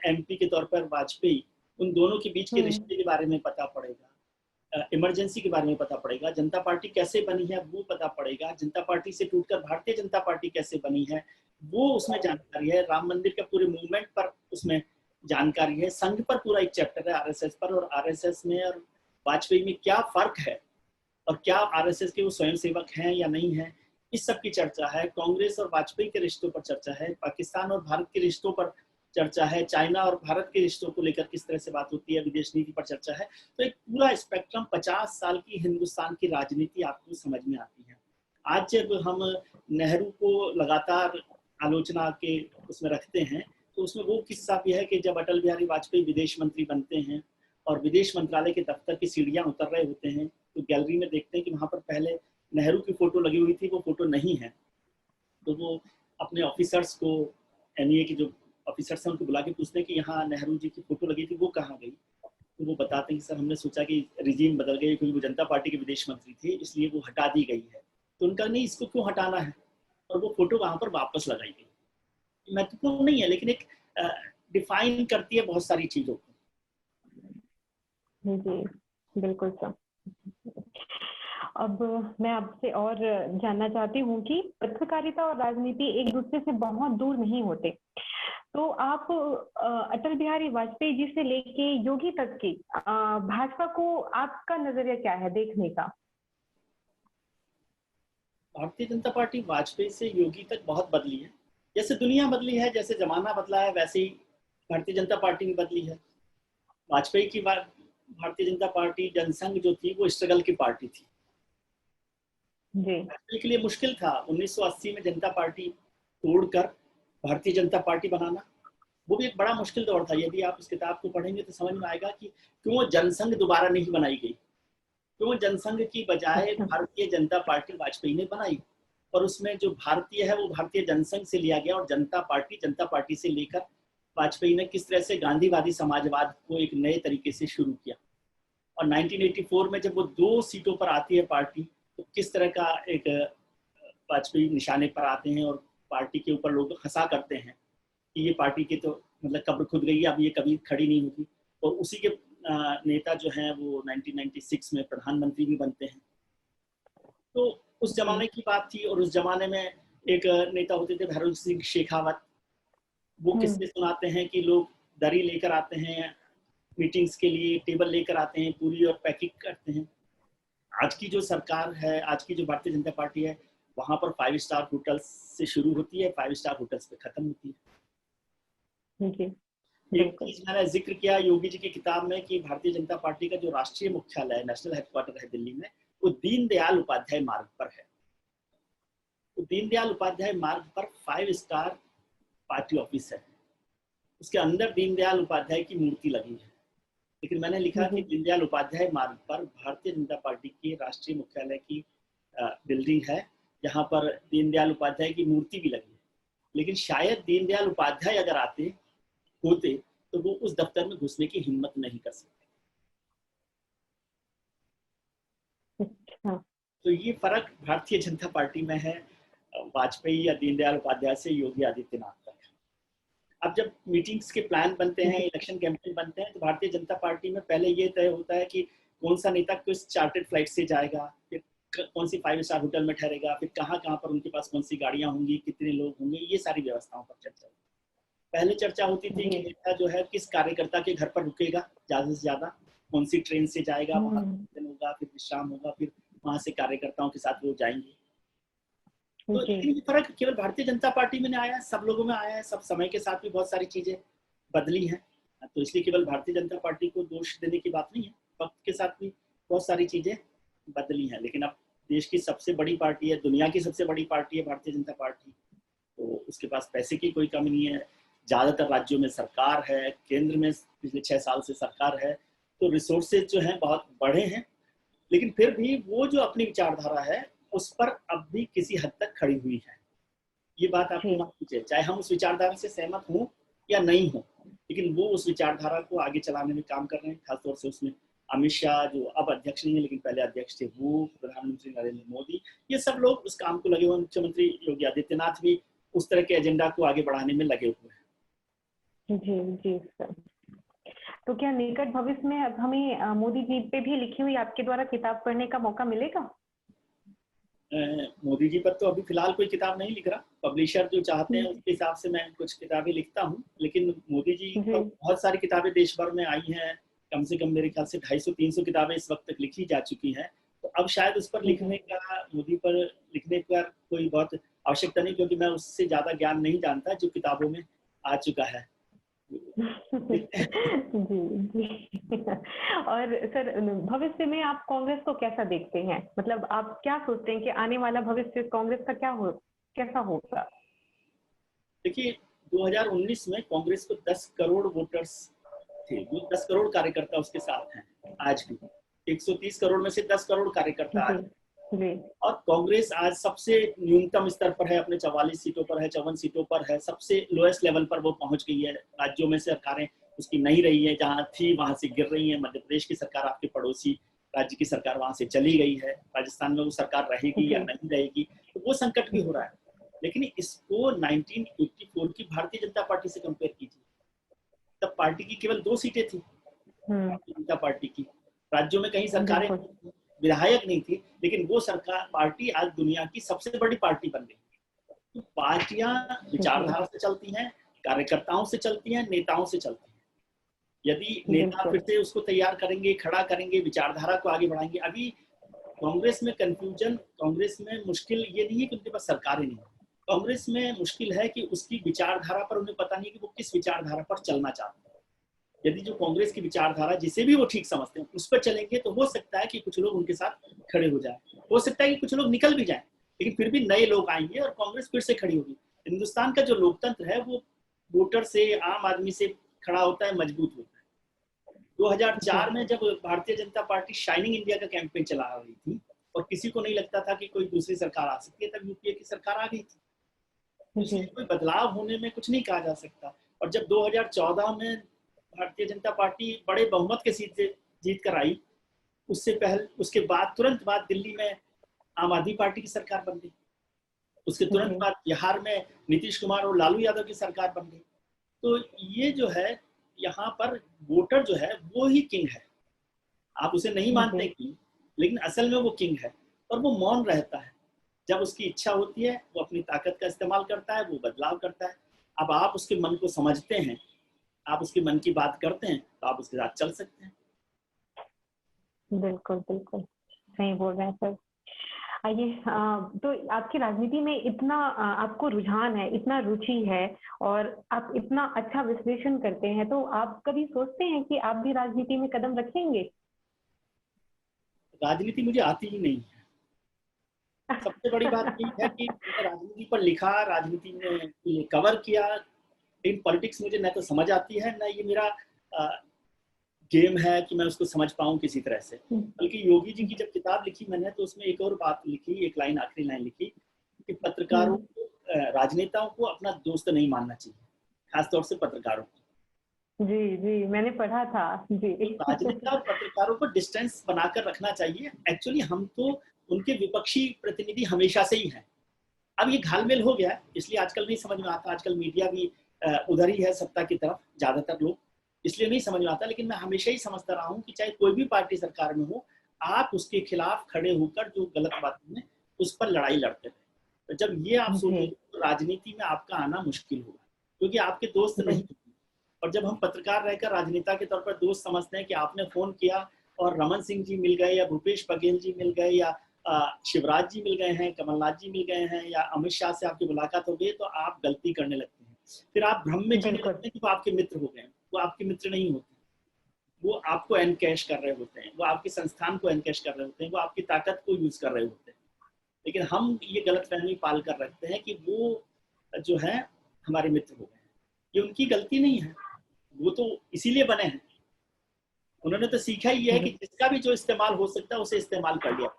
MP के तौर पर वाजपेयी, उन दोनों के बीच के रिश्ते के बारे में पता पड़ेगा, इमरजेंसी के बारे में पता पड़ेगा, जनता पार्टी कैसे बनी है वो पता पड़ेगा, जनता पार्टी से टूटकर भारतीय जनता पार्टी कैसे बनी है वो उसमें जानकारी है, राम मंदिर के पूरे मूवमेंट पर उसमें जानकारी है, संघ पर पूरा एक चैप्टर है, RSS पर, और RSS में और वाजपेयी में क्या फर्क है और क्या RSS के वो स्वयंसेवक हैं या नहीं है, इस सब की चर्चा है। कांग्रेस और वाजपेयी के रिश्तों पर चर्चा है, पाकिस्तान और भारत के रिश्तों पर चर्चा है, चाइना और भारत के रिश्तों को लेकर किस तरह से बात होती है, विदेश नीति पर चर्चा है। तो एक पूरा स्पेक्ट्रम, 50 साल की हिंदुस्तान की राजनीति आपको समझ में आती है। आज जब हम नेहरू को लगातार आलोचना के उसमें रखते हैं, तो उसमें वो किस्सा भी है कि जब अटल बिहारी वाजपेयी विदेश मंत्री बनते हैं और विदेश मंत्रालय के दफ्तर की सीढ़ियां उतर रहे होते हैं, तो गैलरी में देखते हैं कि वहां पर पहले नेहरू की फोटो लगी हुई थी, वो फोटो नहीं है। तो वो अपने ऑफिसर्स को, एनईए के जो ऑफिसर्स हैं उनको बुला के पूछते हैं कि यहाँ नेहरू जी की फोटो लगी थी, वो कहाँ गई। तो वो बताते हैं कि सर हमने सोचा कि रिजीम बदल गई, क्योंकि वो जनता पार्टी के विदेश मंत्री थे, इसलिए वो हटा दी गई है। तो उनका नहीं, इसको क्यों हटाना है, और वो फोटो वहां पर वापस लगाई गई। महत्वपूर्ण नहीं है, लेकिन एक डिफाइन करती है बहुत सारी चीजों को। जी बिल्कुल सर। अब मैं आपसे और जानना चाहती हूँ कि पत्रकारिता और राजनीति एक दूसरे से बहुत दूर नहीं होते, तो आप अटल बिहारी वाजपेयी जी से लेके योगी तक की भाजपा को आपका नजरिया क्या है देखने का? भारतीय जनता पार्टी वाजपेयी से योगी तक बहुत बदली है। जैसे दुनिया बदली है, जैसे जमाना बदला है, वैसे ही भारतीय जनता पार्टी भी बदली है। वाजपेयी की बात, भारतीय जनता पार्टी जनसंघ जो थी वो स्ट्रगल की पार्टी थी जी। वाजपेयी के लिए मुश्किल था 1980 में जनता पार्टी तोड़कर भारतीय जनता पार्टी बनाना। वो भी एक बड़ा मुश्किल दौर था। यदि आप इस किताब को पढ़ेंगे तो समझ में आएगा कि क्यों जनसंघ दोबारा नहीं बनाई गई, क्यों जनसंघ की बजाय भारतीय जनता पार्टी वाजपेयी ने बनाई। और उसमें जो भारतीय है वो भारतीय जनसंघ से लिया गया, और जनता पार्टी से लेकर वाजपेयी ने किस तरह से गांधीवादी समाजवाद को एक नए तरीके से शुरू किया। और 1984 में जब वो 2 सीटों पर आती है पार्टी, तो किस तरह का एक वाजपेयी निशाने पर आते हैं और पार्टी के ऊपर लोग हंसा करते हैं कि ये पार्टी की तो मतलब कब्र खुद गई, अब ये कभी खड़ी नहीं होगी। और उसी के नेता जो हैं वो 1996 में प्रधानमंत्री भी बनते हैं। तो उस जमाने की बात थी। और उस जमाने में एक नेता होते थे भैरों सिंह शेखावत। वो किससे सुनाते हैं कि लोग दरी लेकर आते हैं मीटिंग्स के लिए, टेबल लेकर आते हैं पूरी और पैकिंग करते हैं। आज की जो सरकार है, आज की जो भारतीय जनता पार्टी है, वहां पर 5 स्टार होटल्स से शुरू होती है, 5 स्टार होटल्स पे खत्म होती है। जी, एक चीज मैंने जिक्र किया योगी जी की किताब में कि भारतीय जनता पार्टी का जो राष्ट्रीय मुख्यालय है, नेशनल हेडक्वार्टर है दिल्ली में, वो दीनदयाल उपाध्याय मार्ग पर है। तो दीनदयाल उपाध्याय मार्ग पर 5 स्टार पार्टी ऑफिस है, उसके अंदर दीनदयाल उपाध्याय की मूर्ति लगी है। लेकिन मैंने लिखा कि दीनदयाल उपाध्याय मार्ग पर भारतीय जनता पार्टी के राष्ट्रीय मुख्यालय की बिल्डिंग है, जहां पर दीनदयाल उपाध्याय की मूर्ति भी लगी है। लेकिन शायद दीनदयाल उपाध्याय अगर आते होते तो वो उस दफ्तर में घुसने की हिम्मत नहीं कर सकते। अच्छा। तो ये फर्क भारतीय जनता पार्टी में है वाजपेयी या दीनदयाल उपाध्याय से योगी आदित्यनाथ तक। अब जब मीटिंग्स के प्लान बनते हैं, इलेक्शन कैंपेन बनते हैं, तो भारतीय जनता पार्टी में पहले ये तय होता है कि कौन सा नेता किस चार्टर्ड फ्लाइट से जाएगा, फिर कौन सी 5 स्टार होटल में ठहरेगा, फिर कहाँ कहाँ पर उनके पास कौन सी गाड़ियां होंगी, कितने लोग होंगे, ये सारी व्यवस्थाओं पर चर्चा होती। पहले चर्चा होती थी कि नेता जो है किस कार्यकर्ता के घर पर रुकेगा ज्यादा से ज्यादा, कौन सी ट्रेन से जाएगा, वहां होगा, फिर विश्राम होगा, फिर वहां से कार्यकर्ताओं के साथ वो जाएंगे। तो ये फर्क केवल भारतीय जनता पार्टी में नहीं आया है, सब लोगों में आया है। सब समय के साथ भी बहुत सारी चीजें बदली हैं, तो इसलिए केवल भारतीय जनता पार्टी को दोष देने की बात नहीं है, वक्त के साथ भी बहुत सारी चीजें बदली हैं। लेकिन अब देश की सबसे बड़ी पार्टी है, दुनिया की सबसे बड़ी पार्टी है भारतीय जनता पार्टी, तो उसके पास पैसे की कोई कमी नहीं है। ज्यादातर राज्यों में सरकार है, केंद्र में पिछले 6 साल से सरकार है, तो रिसोर्सेज जो हैं बहुत बड़े हैं। लेकिन फिर भी वो जो अपनी विचारधारा है उस पर अब भी किसी हद तक खड़ी हुई है। ये बात आपको माननी चाहिए, चाहे हम उस विचारधारा से सहमत हों या नहीं हों, लेकिन वो उस विचारधारा को आगे चलाने में काम कर रहे हैं। खासतौर से उसमें अमित शाह, जो अब अध्यक्ष नहीं है लेकिन पहले अध्यक्ष थे, वो प्रधानमंत्री नरेंद्र मोदी, ये सब लोग उस काम को लगे हुए। मुख्यमंत्री योगी आदित्यनाथ भी उस तरह के एजेंडा को आगे बढ़ाने में लगे हुए हैं। जी जी सर। तो क्या निकट भविष्य में अब हमें मोदी जी पे भी लिखी हुई आपके द्वारा किताब पढ़ने का मौका मिलेगा? मोदी जी पर तो अभी फिलहाल कोई किताब नहीं लिख रहा। पब्लिशर जो चाहते हैं उसके हिसाब से मैं कुछ किताबें लिखता हूँ, लेकिन मोदी जी पर बहुत सारी किताबें देश भर में आई हैं। कम से कम मेरे ख्याल से 250-300 किताबें इस वक्त तक लिखी जा चुकी हैं। तो अब शायद उस पर लिखने का, मोदी पर लिखने का कोई बहुत आवश्यकता नहीं, क्योंकि मैं उससे ज्यादा ज्ञान नहीं जानता जो किताबों में आ चुका है। जी जी। और सर, भविष्य में आप कांग्रेस को कैसा देखते हैं? मतलब आप क्या सोचते हैं कि आने वाला भविष्य कांग्रेस का कैसा होगा? देखिए 2019 में कांग्रेस को 10 करोड़ वोटर्स थे, वो 10 करोड़ कार्यकर्ता उसके साथ हैं आज भी। 130 करोड़ में से 10 करोड़ कार्यकर्ता आज, और कांग्रेस आज सबसे न्यूनतम स्तर पर है, अपने 44 सीटों पर है, 54 सीटों पर है, सबसे लोएस्ट लेवल पर वो पहुंच गई है। राज्यों में सरकारें उसकी नहीं रही है, जहां थी वहां से गिर रही है। मध्य प्रदेश की सरकार, आपके पड़ोसी राज्य की सरकार, वहां से चली गई है। राजस्थान में वो सरकार रहेगी या नहीं रहेगी, तो वो संकट भी हो रहा है। लेकिन इसको 1984 की भारतीय जनता पार्टी से कंपेयर कीजिए, तब पार्टी की केवल 2 सीटें थी, भारतीय जनता पार्टी की। राज्यों में कहीं सरकारें, विधायक नहीं थी, लेकिन वो सरकार पार्टी आज दुनिया की सबसे बड़ी पार्टी बन गई। तो पार्टियां विचारधारा से चलती हैं, कार्यकर्ताओं से चलती हैं, नेताओं से चलती हैं। यदि नेता फिर से उसको तैयार करेंगे, खड़ा करेंगे, विचारधारा को आगे बढ़ाएंगे। अभी कांग्रेस में कंफ्यूजन, कांग्रेस में मुश्किल ये नहीं है कि उनके पास सरकारें नहीं है, कांग्रेस में मुश्किल है कि उसकी विचारधारा पर उन्हें पता नहीं कि वो किस विचारधारा पर चलना चाहते हैं। यदि जो कांग्रेस की विचारधारा जिसे भी वो ठीक समझते हैं उस पर चलेंगे, तो हो सकता है कि कुछ लोग उनके साथ खड़े हो जाए, हो सकता है कि कुछ लोग निकल भी जाए, लेकिन फिर भी नए लोग आएंगे और कांग्रेस फिर से खड़ी होगी। हिंदुस्तान का जो लोकतंत्र है वो वोटर से, आम आदमी से खड़ा होता है, मजबूत होता है। 2004 में जब Bharatiya Janata party shining India का कैंपेन चला रही थी और किसी को नहीं लगता था कि कोई दूसरी सरकार आ सकती है, तब यूपीए की सरकार आ गई थी। इसलिए कोई बदलाव होने में कुछ नहीं कहा जा सकता। और जब 2014 में भारतीय जनता पार्टी बड़े बहुमत के सीट से जीत कर आई, उससे पहले, उसके बाद तुरंत बाद दिल्ली में आम आदमी पार्टी की सरकार बन गई। उसके तुरंत बाद बिहार में नीतीश कुमार और लालू यादव की सरकार बन गई। तो ये जो है, यहाँ पर वोटर जो है वो ही किंग है। आप उसे नहीं मानते किंग, लेकिन असल में वो किंग है और वो मौन रहता है। जब उसकी इच्छा होती है वो अपनी ताकत का इस्तेमाल करता है, वो बदलाव करता है। अब आप उसके मन को समझते हैं, आप उसके मन की बात करते हैं, तो आप उसके साथ चल सकते हैं। बिल्कुल बिल्कुल सही बोल रहे हैं सर। आइए, तो आपकी राजनीति में इतना आपको रुझान है, इतना रुचि है और आप इतना अच्छा विश्लेषण करते हैं, तो आप कभी सोचते हैं कि आप भी राजनीति में कदम रखेंगे? राजनीति मुझे आती ही नहीं है। सबसे बड़ी बात यही है कि मैंने राजनीति पर लिखा, राजनीति में कवर किया, लेकिन पॉलिटिक्स मुझे न तो समझ आती है, न ये मेरा गेम है कि मैं उसको समझ पाऊं किसी तरह से। बल्कि योगी जी की जब किताब लिखी मैंने, तो उसमें एक और बात लिखी, एक लाइन, आखिरी लाइन लिखी कि पत्रकारों को, राजनेताओं को अपना दोस्त नहीं मानना चाहिए, खासतौर से पत्रकारों को। जी जी, मैंने पढ़ा था जी। राजनेता और पत्रकारों को डिस्टेंस बनाकर रखना चाहिए। एक्चुअली हम तो उनके विपक्षी प्रतिनिधि हमेशा से ही हैं। अब ये घालमेल हो गया है, इसलिए आजकल नहीं समझ में आता। आजकल मीडिया भी उधर ही है, सत्ता की तरफ ज्यादातर लोग, इसलिए नहीं समझ में आता। लेकिन मैं हमेशा ही समझता रहा हूँ कि चाहे कोई भी पार्टी सरकार में हो, आप उसके खिलाफ खड़े होकर जो गलत बातें हैं उस पर लड़ाई लड़ते रहे। तो जब ये आप सोचेंगे तो राजनीति में आपका आना मुश्किल होगा, क्योंकि आपके दोस्त नहीं। और जब हम पत्रकार रहकर राजनेता के तौर पर दोस्त समझते हैं कि आपने फोन किया और रमन सिंह जी मिल गए, या भूपेश बघेल जी मिल गए, या शिवराज जी मिल गए हैं, कमलनाथ जी मिल गए हैं, या अमित शाह से आपकी मुलाकात हो गई, तो आप गलती करने लगते हैं। फिर आप भ्रम में जीने लगते हैं कि वो आपके मित्र हो गए। वो आपके मित्र नहीं होते, वो आपको एनकैश कर रहे होते हैं, वो आपके संस्थान को एनकैश कर रहे होते हैं, वो आपकी ताकत को यूज कर रहे होते हैं। लेकिन हम ये गलतफहमी पाल कर रखते हैं कि वो जो है हमारे मित्र हो गए। ये उनकी गलती नहीं है, वो तो इसीलिए बने हैं। उन्होंने तो सीखा ही है कि जिसका भी जो इस्तेमाल हो सकता है उसे इस्तेमाल कर लिया।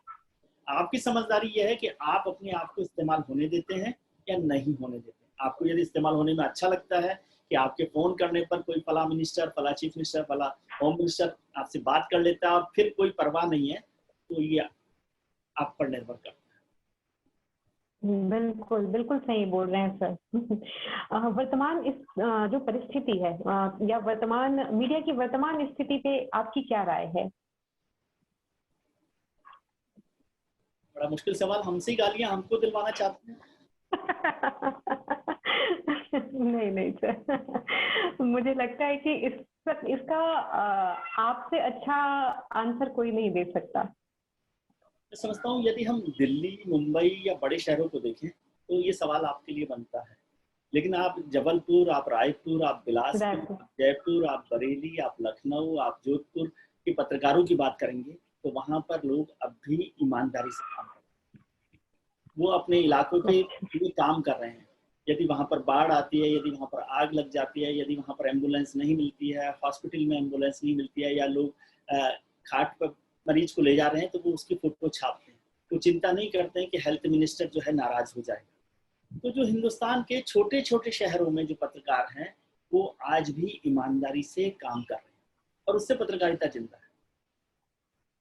आपकी समझदारी यह है कि आप अपने आप को इस्तेमाल होने देते हैं या नहीं होने देते। आपको यदि इस्तेमाल होने में अच्छा लगता है कि आपके फोन करने पर कोई फला मिनिस्टर, फला चीफ मिनिस्टर, फला होम मिनिस्टर आपसे बात कर लेता है और फिर कोई परवाह नहीं है, तो ये आप पर निर्भर करता है। बिल्कुल बिल्कुल सही बोल रहे हैं सर। वर्तमान इस जो परिस्थिति है या वर्तमान मीडिया की वर्तमान स्थिति पे आपकी क्या राय है? बड़ा मुश्किल सवाल, हमसे ही गालियां हमको दिलवाना चाहते हैं। नहीं नहीं सर, मुझे लगता है कि इसका आपसे अच्छा आंसर कोई नहीं दे सकता। मैं समझता हूँ यदि हम दिल्ली, मुंबई या बड़े शहरों को देखें तो ये सवाल आपके लिए बनता है। लेकिन आप जबलपुर, आप रायपुर, आप बिलासपुर, आप जयपुर, आप बरेली, आप लखनऊ, आप जोधपुर के पत्रकारों की बात करेंगे तो वहां पर लोग अब भी ईमानदारी से काम कर रहे हैं। वो अपने इलाकों के लिए काम कर रहे हैं। यदि वहाँ पर बाढ़ आती है, यदि वहाँ पर आग लग जाती है, यदि वहाँ पर एम्बुलेंस नहीं मिलती है, हॉस्पिटल में एम्बुलेंस नहीं मिलती है, या लोग खाट पर मरीज को ले जा रहे हैं, तो वो उसकी फोटो छापते हैं। वो चिंता नहीं करते हैं कि हेल्थ मिनिस्टर जो है नाराज हो जाएगा। तो जो हिंदुस्तान के छोटे छोटे शहरों में जो पत्रकार हैं, वो आज भी ईमानदारी से काम कर रहे हैं और उससे पत्रकारिता जिंदा है।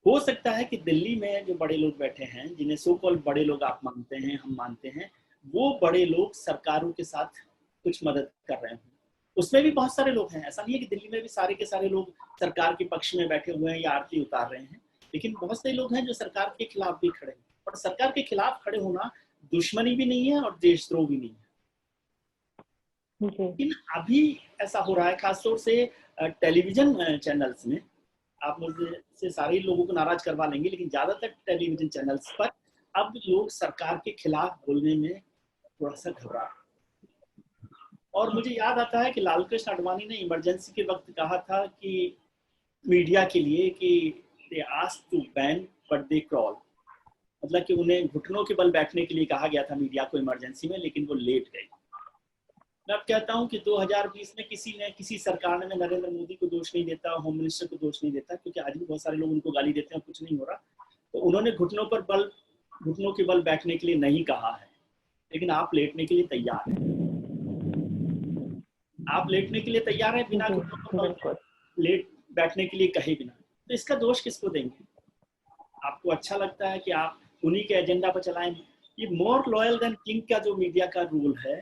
हो सकता है कि दिल्ली में जो बड़े लोग बैठे हैं, जिन्हें सो कॉल्ड बड़े लोग आप मानते हैं, हम मानते हैं, वो बड़े लोग सरकारों के साथ कुछ मदद कर रहे हैं। उसमें भी बहुत सारे लोग हैं, ऐसा नहीं है कि दिल्ली में भी सारे के सारे लोग सरकार के पक्ष में बैठे हुए हैं या आरती उतार रहे हैं, लेकिन बहुत से लोग हैं जो सरकार के खिलाफ भी खड़े हैं। और सरकार के खिलाफ खड़े होना दुश्मनी भी नहीं है और देशद्रोह भी नहीं है। लेकिन अभी ऐसा हो रहा है, खासतौर से टेलीविजन चैनल्स में, आप मुझे से सारे लोगों को नाराज करवा लेंगे, लेकिन ज्यादातर टेलीविजन चैनल्स पर अब लोग सरकार के खिलाफ बोलने में थोड़ा सा घबरा रहे हैं। और मुझे याद आता है कि लालकृष्ण आडवाणी ने इमरजेंसी के वक्त कहा था कि मीडिया के लिए कि they asked to ban but they crawl, मतलब कि उन्हें घुटनों के बल बैठने के लिए कहा गया था मीडिया को इमरजेंसी में, लेकिन वो लेट गए। मैं अब कहता हूं कि 2020 में किसी सरकार ने, मैं नरेंद्र मोदी को दोष नहीं देता, होम मिनिस्टर को दोष नहीं देता, क्योंकि आज भी बहुत सारे लोग उनको गाली देते हैं, कुछ नहीं हो रहा। तो उन्होंने घुटनों के बल बैठने के लिए नहीं कहा है, लेकिन आप लेटने के लिए तैयार हैं। आप लेटने के लिए तैयार हैं बिना घुटनों के बल लेट बैठने के लिए कहे बिना। तो इसका दोष किसको देंगे? आपको अच्छा लगता है कि आप उन्हीं के एजेंडा पर चलाएं? ये मोर लॉयल देन किंग का जो मीडिया का रूल है,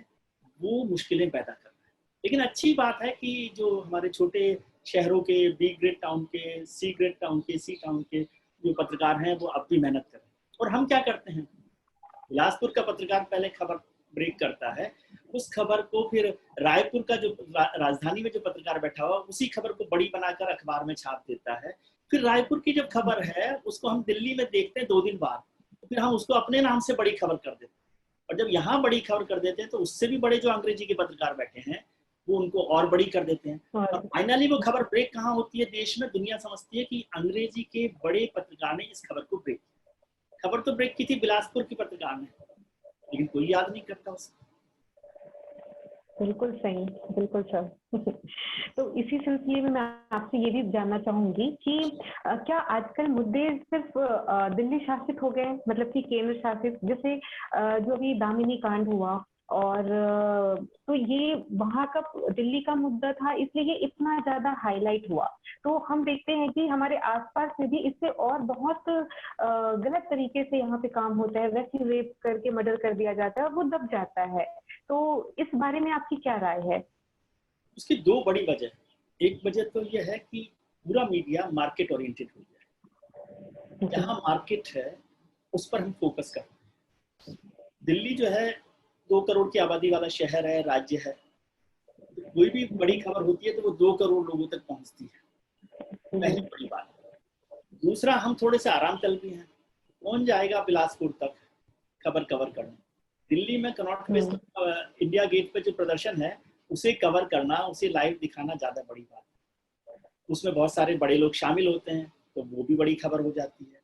वो मुश्किलें पैदा कर रहा है। लेकिन अच्छी बात है कि जो हमारे छोटे शहरों के, बी ग्रेड टाउन के, सी ग्रेड टाउन के, सी टाउन के जो पत्रकार हैं, वो अब भी मेहनत कर रहे हैं। और हम क्या करते हैं, बिलासपुर का पत्रकार पहले खबर ब्रेक करता है, उस खबर को फिर रायपुर का जो राजधानी में जो पत्रकार बैठा हुआ, उसी खबर को बड़ी बनाकर अखबार में छाप देता है। फिर रायपुर की जब खबर है, उसको हम दिल्ली में देखते हैं 2 दिन बाद, तो फिर हम उसको अपने नाम से बड़ी खबर कर देते हैं। और जब यहाँ बड़ी खबर कर देते हैं, तो उससे भी बड़े जो अंग्रेजी के पत्रकार बैठे हैं, वो उनको और बड़ी कर देते हैं। और फाइनली वो खबर ब्रेक कहाँ होती है देश में? दुनिया समझती है कि अंग्रेजी के बड़े पत्रकार ने इस खबर को ब्रेक किया। खबर तो ब्रेक की थी बिलासपुर की पत्रकार ने, लेकिन कोई याद नहीं करता उसको। बिल्कुल सही, बिल्कुल सर। तो इसी सिलसिले में मैं आपसे ये भी जानना चाहूंगी कि क्या आजकल मुद्दे सिर्फ दिल्ली शासित हो गए, मतलब कि केंद्र शासित, जैसे जो अभी दामिनी कांड हुआ, और तो ये वहां का दिल्ली का मुद्दा था, इसलिए ये इतना ज्यादा हाईलाइट हुआ। तो हम देखते हैं कि हमारे आसपास में भी इससे और बहुत गलत तरीके से यहाँ पे काम होता है, वैसे रेप करके मर्डर कर दिया जाता है और वो दब जाता है। तो इस बारे में आपकी क्या राय है? उसकी 2 बड़ी वजह है। एक वजह तो यह है कि पूरा मीडिया मार्केट ओरिएंटेड हो गया है। जहाँ मार्केट है उस पर हम फोकस करते हैं। दिल्ली जो है 2 करोड़ की आबादी वाला शहर है, राज्य है। तो कोई भी बड़ी खबर होती है तो वो 2 करोड़ लोगों तक पहुंचती है, पहली बड़ी बात। दूसरा, हम थोड़े से आराम तलबी हैं। कौन जाएगा बिलासपुर तक खबर कवर करने? दिल्ली में कनॉट प्लेस इंडिया गेट पे जो प्रदर्शन है, उसे कवर करना, उसे लाइव दिखाना ज्यादा बड़ी बात है। उसमें बहुत सारे बड़े लोग शामिल होते हैं, तो वो भी बड़ी खबर हो जाती है।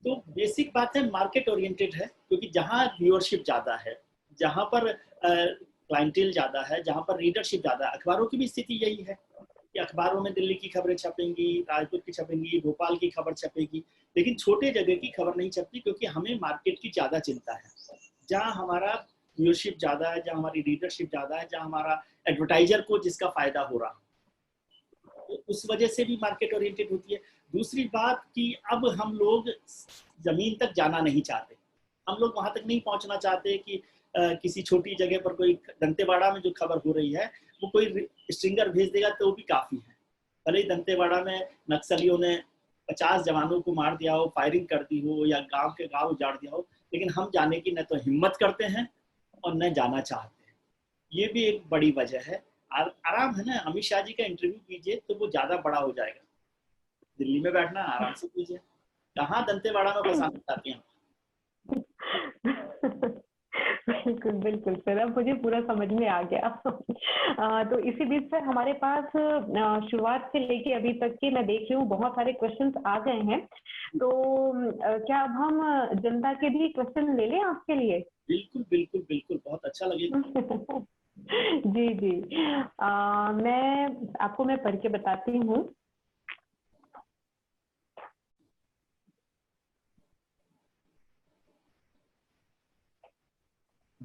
तो बेसिक बात है, मार्केट ओरिएंटेड है, क्योंकि जहाँ व्यूअरशिप ज्यादा है, जहाँ पर क्लाइंटेल ज्यादा है, जहाँ पर रीडरशिप ज्यादा है। अखबारों की भी स्थिति यही है कि अखबारों में दिल्ली की खबरें छपेंगी, रायपुर की छपेंगी, भोपाल की खबर छपेगी, लेकिन छोटे जगह की खबर नहीं छपती, क्योंकि हमें मार्केट की ज्यादा चिंता है। जहाँ हमारा व्यूअरशिप ज्यादा है, जहाँ हमारी रीडरशिप ज्यादा है, जहाँ हमारा एडवर्टाइजर को जिसका फायदा हो रहा है, तो उस वजह से भी मार्केट ओरिएंटेड होती है। दूसरी बात कि अब हम लोग जमीन तक जाना नहीं चाहते, हम लोग वहां तक नहीं पहुंचना चाहते कि किसी छोटी जगह पर कोई दंतेवाड़ा में जो खबर हो रही है, वो कोई स्ट्रिंगर भेज देगा तो भी काफी है। भले ही दंतेवाड़ा में नक्सलियों ने 50 जवानों को मार दिया हो, फायरिंग कर दी हो, या गांव के गांव उजाड़ दिया हो, लेकिन हम जाने की न तो हिम्मत करते हैं और न जाना चाहते हैं। ये भी एक बड़ी वजह है। आराम है ना, अमित शाह जी का इंटरव्यू कीजिए तो वो ज्यादा बड़ा हो जाएगा। दिल्ली में बैठना आराम से कीजिए, कहाँ दंतेवाड़ा में फंसाना चाहती हैं? बिल्कुल बिल्कुल सर, अब मुझे पूरा समझ में आ गया। तो इसी बीच सर हमारे पास शुरुआत से लेके अभी तक के मैं देख रही हूँ बहुत सारे क्वेश्चंस आ गए हैं। तो क्या अब हम जनता के भी क्वेश्चन ले लें आपके लिए? बिल्कुल बिल्कुल बिल्कुल, बहुत अच्छा लगेगा। जी जी। मैं पढ़ के बताती हूँ।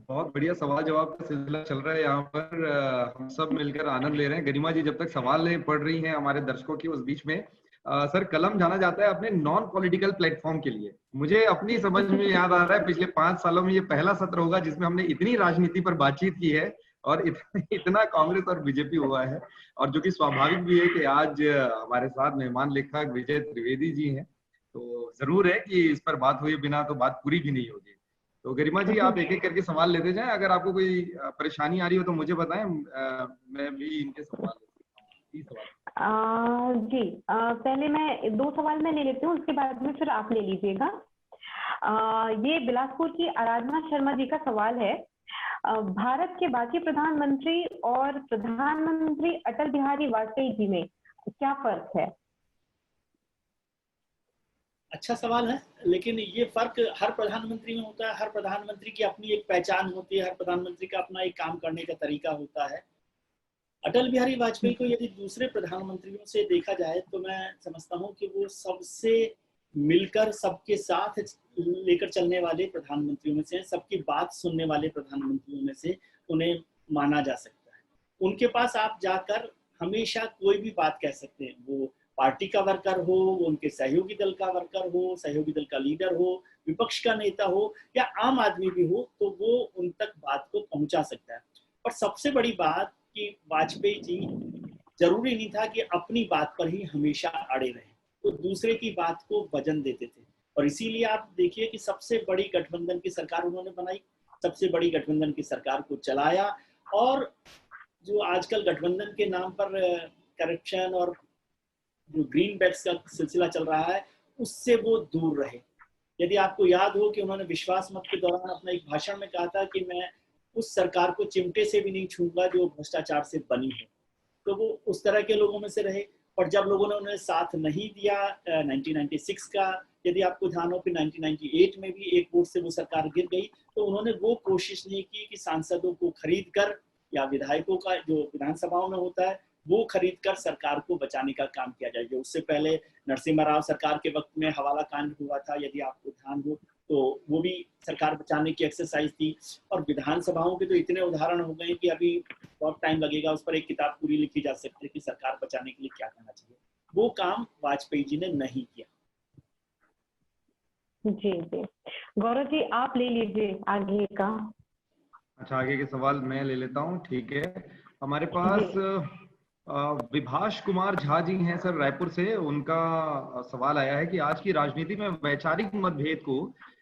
बहुत बढ़िया सवाल जवाब का सिलसिला चल रहा है यहाँ पर। हम सब मिलकर आनंद ले रहे हैं। गरिमा जी जब तक सवाल पढ़ रही हैं हमारे दर्शकों की, उस बीच में सर कलम जाना जाता है अपने नॉन पॉलिटिकल प्लेटफॉर्म के लिए। मुझे अपनी समझ में याद आ रहा है पिछले 5 सालों में ये पहला सत्र होगा जिसमें हमने इतनी राजनीति पर बातचीत की है और इतना कांग्रेस और बीजेपी हुआ है। और जो कि स्वाभाविक भी है कि आज हमारे साथ मेहमान लेखक विजय त्रिवेदी जी हैं, तो जरूर है कि इस पर बात हुए बिना तो बात पूरी भी नहीं होगी। तो गरिमा जी आप एक एक करके सवाल लेते जाएं। अगर आपको कोई परेशानी आ रही हो तो मुझे बताएं, मैं भी इनके सवाल ले सकता हूं। 30 सवाल। जी पहले मैं 2 सवाल मैं ले लेती हूँ, उसके बाद में फिर आप ले लीजिएगा। ये बिलासपुर की आराधना शर्मा जी का सवाल है। भारत के बाकी प्रधानमंत्री और प्रधानमंत्री अटल बिहारी वाजपेयी जी में क्या फर्क है? अच्छा सवाल है, लेकिन ये फर्क हर प्रधानमंत्री में होता है। हर प्रधानमंत्री की अपनी एक पहचान होती है, हर प्रधानमंत्री का अपना एक काम करने का तरीका होता है। अटल बिहारी वाजपेयी को यदि दूसरे प्रधानमंत्रियों से देखा जाए तो मैं समझता हूँ कि वो सबसे मिलकर सबके साथ लेकर चलने वाले प्रधानमंत्रियों में से, सबकी बात सुनने वाले प्रधानमंत्रियों में से उन्हें माना जा सकता है। उनके पास आप जाकर हमेशा कोई भी बात कह सकते हैं, वो पार्टी का वर्कर हो, वो उनके सहयोगी दल का वर्कर हो, सहयोगी दल का लीडर हो, विपक्ष का नेता हो या आम आदमी भी हो, तो वो उन तक बात को पहुंचा सकता है। और सबसे बड़ी बात कि वाजपेयी जी जरूरी नहीं था कि अपनी बात पर ही हमेशा अड़े रहे, तो दूसरे की बात को वजन देते थे। और इसीलिए आप देखिए कि सबसे बड़ी गठबंधन की सरकार उन्होंने बनाई, सबसे बड़ी गठबंधन की सरकार को चलाया, और जो आजकल गठबंधन के नाम पर करप्शन और जो ग्रीन बैग्स का सिलसिला चल रहा है उससे वो दूर रहे। यदि आपको याद हो कि उन्होंने विश्वास मत के दौरान अपना एक भाषण में कहा था कि मैं उस सरकार को चिमटे से भी नहीं छूंगा जो भ्रष्टाचार से बनी है, तो वो उस तरह के लोगों में से रहे। और जब लोगों ने उन्हें साथ नहीं दिया 1996 का यदि आपको ध्यान हो, फिर 1998 में भी एक वोट से वो सरकार गिर गई, तो उन्होंने वो कोशिश नहीं की कि सांसदों को खरीद कर या विधायकों का जो विधानसभाओं में होता है वो खरीद कर सरकार को बचाने का काम किया जाए। जो उससे पहले नरसिम्हा राव सरकार के वक्त में हवाला कांड हुआ था, यदि आपको ध्यान हो, तो वो भी सरकार बचाने की एक्सरसाइज थी। और विधानसभाओं के तो इतने उदाहरण हो गए कि अभी बहुत टाइम लगेगा, उस पर एक किताब पूरी लिखी जा सकती है कि सरकार बचाने के लिए क्या करना चाहिए। वो काम वाजपेयी जी ने नहीं किया। जी जी, गौरव जी आप ले लीजिए आगे का। अच्छा, आगे के सवाल मैं ले लेता हूँ, ठीक है। हमारे पास विभाष कुमार झा जी हैं सर रायपुर से। उनका सवाल आया है कि आज की राजनीति में वैचारिक मतभेद को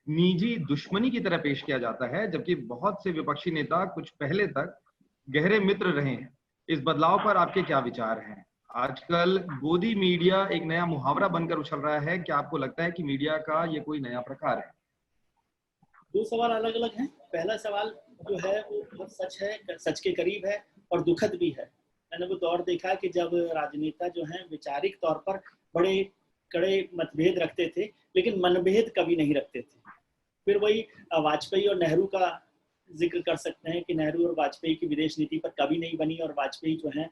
निजी दुश्मनी की तरह पेश किया जाता है, जबकि बहुत से विपक्षी नेता कुछ पहले तक गहरे मित्र रहे हैं। इस बदलाव पर आपके क्या विचार हैं? आजकल गोदी मीडिया एक नया मुहावरा बनकर उछल रहा है, क्या आपको लगता है कि मीडिया का ये कोई नया प्रकार है? दो सवाल अलग अलग हैं। पहला सवाल जो है वो बहुत सच है, सच के करीब है और दुखद भी है। मैंने वो दौर देखा कि जब राजनेता जो हैं वैचारिक तौर पर बड़े कड़े मतभेद रखते थे लेकिन मनभेद कभी नहीं रखते थे। फिर वही वाजपेयी और नेहरू का जिक्र कर सकते हैं कि नेहरू और वाजपेयी की विदेश नीति पर कभी नहीं बनी, और वाजपेयी जो है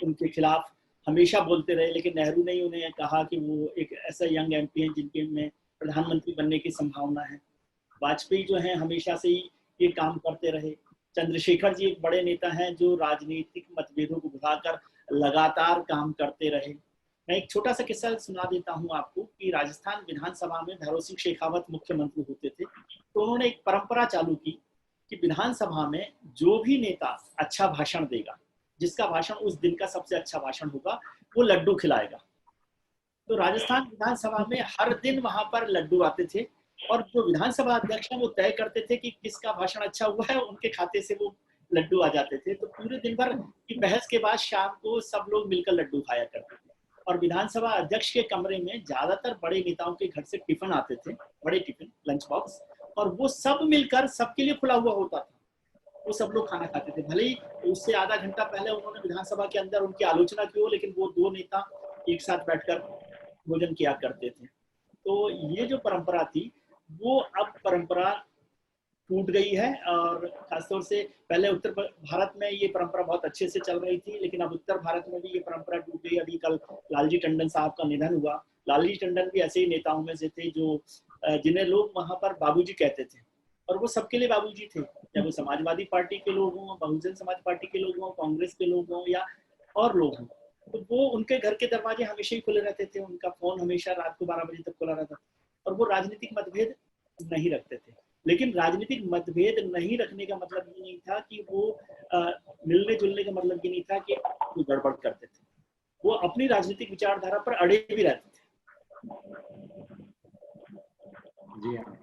उनके खिलाफ हमेशा बोलते रहे, लेकिन नेहरू ने उन्हें कहा कि वो एक ऐसा यंग एमपी हैं जिनके में प्रधानमंत्री बनने की संभावना है। वाजपेयी जो है हमेशा से ही ये काम करते रहे। चंद्रशेखर जी एक बड़े नेता हैं जो राजनीतिक मतभेदों को भुलाकर लगातार काम करते रहे। मैं एक छोटा सा किस्सा सुना देता हूं आपको कि राजस्थान विधानसभा में भैरों सिंह शेखावत मुख्यमंत्री होते थे, तो उन्होंने एक परंपरा चालू की कि विधानसभा में जो भी नेता अच्छा भाषण देगा, जिसका भाषण उस दिन का सबसे अच्छा भाषण होगा, वो लड्डू खिलाएगा। तो राजस्थान विधानसभा में हर दिन वहां पर लड्डू आते थे और जो विधानसभा अध्यक्ष हैं वो तय करते थे कि किसका भाषण अच्छा हुआ है, उनके खाते से वो लड्डू आ जाते थे। तो पूरे दिन भर की बहस के बाद शाम को सब लोग मिलकर लड्डू खाया करते थे। और विधानसभा अध्यक्ष के कमरे में ज्यादातर बड़े नेताओं के घर से टिफिन आते थे, बड़े टिफिन, लंच बॉक्स, और वो सब मिलकर सबके लिए खुला हुआ होता था। वो सब लोग खाना खाते थे। भले ही उससे आधा घंटा पहले उन्होंने विधानसभा के अंदर उनकी आलोचना की हो, लेकिन वो दो नेता एक साथ बैठकर भोजन किया करते थे। तो ये जो परंपरा थी वो अब परंपरा टूट गई है, और खासतौर से पहले उत्तर भारत में ये परंपरा बहुत अच्छे से चल रही थी, लेकिन अब उत्तर भारत में भी ये परंपरा टूट गई। अभी कल लालजी टंडन साहब का निधन हुआ। लालजी टंडन भी ऐसे ही नेताओं में से थे जो जिन्हें लोग वहां पर बाबूजी कहते थे, और वो सबके लिए बाबूजी थे, चाहे वो समाजवादी पार्टी के लोग हों, बहुजन समाज पार्टी के लोग हों, कांग्रेस के लोग हों या और लोग हों। तो वो उनके घर के दरवाजे हमेशा ही खुले रहते थे, उनका फोन हमेशा रात को 12 बजे तक खुला रहता था, और वो राजनीतिक मतभेद नहीं रखते थे। लेकिन राजनीतिक मतभेद नहीं रखने का मतलब ये नहीं था कि वो मिलने जुलने का मतलब ये नहीं था कि वो गड़बड़ करते थे। वो अपनी राजनीतिक विचारधारा पर अड़े भी रहते थे। जी हाँ,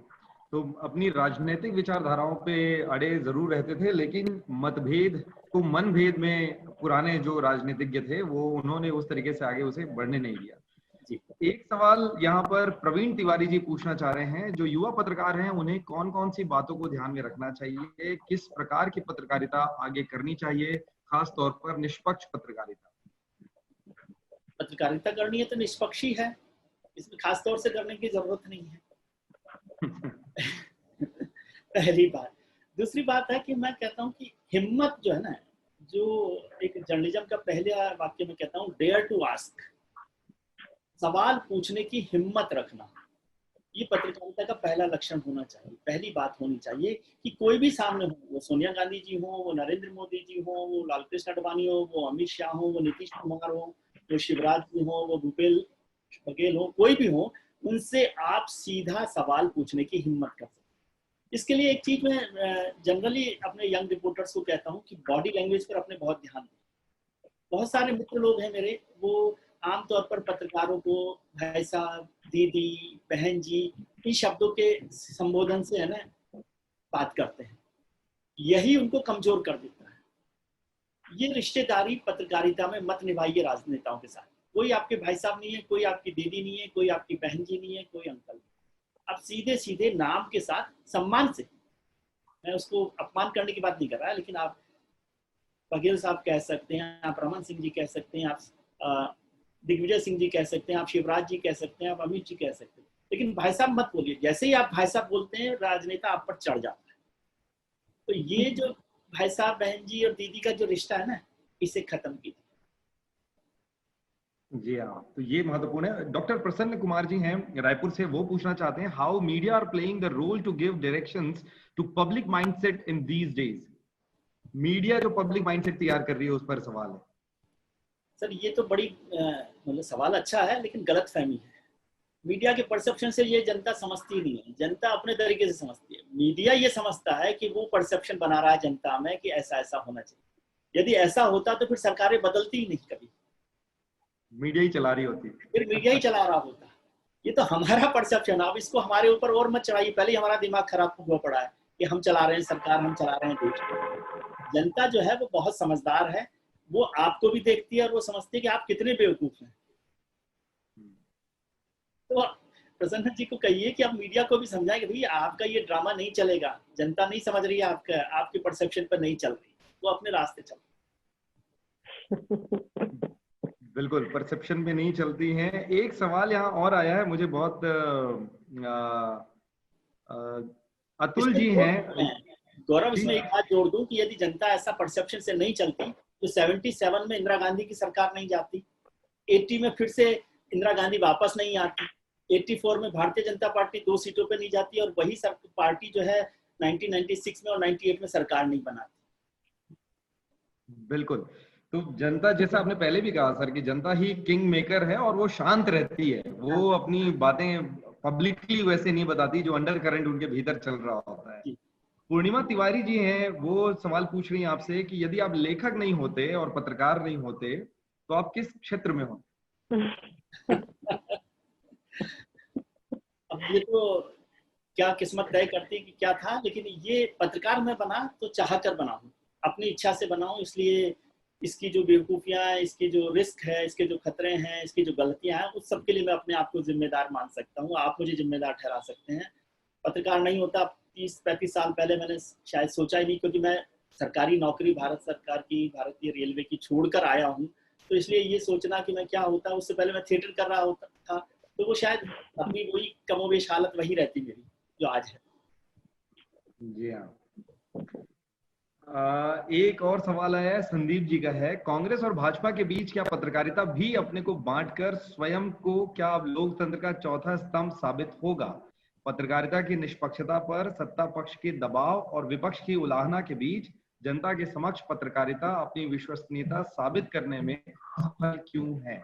तो अपनी राजनीतिक विचारधाराओं पे अड़े जरूर रहते थे, लेकिन मतभेद को मनभेद में पुराने जो राजनीतिज्ञ थे वो उन्होंने उस तरीके से आगे उसे बढ़ने नहीं दिया। जी। एक सवाल यहाँ पर प्रवीण तिवारी जी पूछना चाह रहे हैं, जो युवा पत्रकार हैं उन्हें कौन कौन सी बातों को ध्यान में रखना चाहिए, किस प्रकार की पत्रकारिता आगे करनी चाहिए, खास तौर पर निष्पक्ष पत्रकारिता? पत्रकारिता करनी है तो निष्पक्ष ही है, इसमें खास तौर से करने की जरूरत नहीं है। पहली बात। दूसरी बात है कि मैं कहता हूँ कि हिम्मत जो है ना, जो एक जर्नलिज्म का पहले वाक्य में कहता हूँ, डेयर टू आस्क, सवाल पूछने की हिम्मत रखना, ये पत्रकारिता का पहला लक्षण होना चाहिए, पहली बात होनी चाहिए। कि कोई भी सामने हो, वो सोनिया गांधी जी हो, वो नरेंद्र मोदी जी हो, वो लालकृष्ण आडवाणी हो, वो अमित शाह हो, वो नीतीश कुमार हो, वो शिवराज जी हो, वो भूपेश बघेल हो, कोई भी हो, उनसे आप सीधा सवाल पूछने की हिम्मत कर सकते। इसके लिए एक चीज मैं जनरली अपने यंग रिपोर्टर्स को कहता हूँ कि बॉडी लैंग्वेज पर अपने बहुत ध्यान दें। बहुत सारे मित्र लोग हैं मेरे, वो आमतौर पर पत्रकारों को भाई साहब, दीदी, बहन जी, इन शब्दों के संबोधन से है ना बात करते हैं, यही उनको कमजोर कर देता है। ये रिश्तेदारी पत्रकारिता में मत निभाइए राजनेताओं के साथ। कोई आपके भाई साहब नहीं है, कोई आपकी दीदी नहीं है, कोई आपकी बहन जी नहीं है, कोई अंकल नहीं। आप सीधे सीधे नाम के साथ सम्मान से, मैं उसको अपमान करने की बात नहीं कर रहा, लेकिन आप बघेल साहब कह सकते हैं, आप रमन सिंह जी कह सकते हैं, आप दिग्विजय सिंह जी कह सकते हैं, आप शिवराज जी कह सकते हैं, आप अमित जी कह सकते हैं, लेकिन भाई साहब मत बोलिए। जैसे ही आप भाई साहब बोलते हैं, राजनेता आप पर चढ़ जाता है। तो ये जो भाई साहब, बहन जी और दीदी का जो रिश्ता है ना, इसे खत्म कीजिए। जी हाँ, तो ये महत्वपूर्ण है। डॉक्टर प्रसन्न कुमार जी हैं रायपुर से, वो पूछना चाहते हैं, how media are playing the role to give directions to public mindset in these days. Media जो पब्लिक माइंडसेट तैयार कर रही है उस पर सवाल है। सर ये तो बड़ी मतलब सवाल अच्छा है, लेकिन गलत फहमी है। मीडिया के परसेप्शन से ये जनता समझती नहीं है, जनता अपने तरीके से समझती है। मीडिया ये समझता है कि वो परसेप्शन बना रहा है जनता में कि ऐसा ऐसा होना चाहिए। यदि ऐसा होता तो फिर सरकारें बदलती ही नहीं, कभी मीडिया ही चला रही होती, फिर मीडिया ही चला रहा होता। ये तो हमारा परसेप्शन, अब इसको हमारे ऊपर और मत चढ़ाइए। पहले ही हमारा दिमाग खराब हुआ पड़ा है कि हम चला रहे हैं सरकार, हम चला रहे हैं देश। जनता जो है वो बहुत समझदार है, वो आपको भी देखती है और वो समझती है कि आप कितने बेवकूफ हैं। तो प्रसन्न जी को कहिए कि आप मीडिया को भी समझाएं कि भाई आपका ये ड्रामा नहीं चलेगा, जनता नहीं समझ रही है आपका, आपके परसेप्शन पर नहीं चल रही, वो अपने रास्ते चल। बिल्कुल परसेप्शन में नहीं चलती हैं। एक सवाल यहाँ और आया है, मुझे बहुत अतुल जी हैं। गौरव, इसमें एक बात जोड़ दूं कि यदि जनता ऐसा परसेप्शन से नहीं चलती तो 77 में इंदिरा गांधी की सरकार नहीं जाती, 80 में फिर से इंदिरा गांधी वापस नहीं आती, 84 में भारतीय जनता पार्टी 2 सीटों पे नहीं जाती, और वही पार्टी जो है 1996 में और 98 में सरकार नहीं बनाती। बिल्कुल, तो जनता, जैसा आपने पहले भी कहा सर, कि जनता ही किंग मेकर है और वो शांत रहती है, वो अपनी बातें पब्लिकली वैसे नहीं बताती जो अंडर करंट उनके भीतर चल रहा होता है। पूर्णिमा तिवारी जी हैं, वो सवाल पूछ रही हैं आपसे कि यदि आप लेखक नहीं होते और पत्रकार नहीं होते तो आप किस क्षेत्र में होते? अब ये तो क्या किस्मत तय करती कि क्या था, लेकिन ये पत्रकार में बना तो चाहकर बना हूँ, अपनी इच्छा से बनाऊं। इसलिए इसकी जो बेवकूफियां हैं, इसकी जो रिस्क है, इसके जो खतरे हैं, इसकी जो गलतियां हैं, उस सब के लिए मैं अपने आप को जिम्मेदार मान सकता हूँ। आप मुझे जिम्मेदार ठहरा सकते हैं। पत्रकार नहीं होता 30-35 साल पहले मैंने शायद सोचा ही नहीं, क्योंकि मैं सरकारी नौकरी भारत सरकार की, भारतीय रेलवे की छोड़कर आया हूँ, तो इसलिए ये सोचना कि मैं क्या होता, उससे पहले मैं थिएटर कर रहा होता था, तो वो शायद अपनी वही कमोबेश हालत वही रहती मेरी जो आज है। जी हाँ। एक और सवाल आया है, संदीप जी का है, कांग्रेस और भाजपा के बीच क्या पत्रकारिता भी अपने को बांटकर स्वयं को क्या अब लोकतंत्र का चौथा स्तंभ साबित होगा? पत्रकारिता की निष्पक्षता पर सत्ता पक्ष के दबाव और विपक्ष की उलाहना के बीच जनता के समक्ष पत्रकारिता अपनी विश्वसनीयता साबित करने में सफल क्यों है?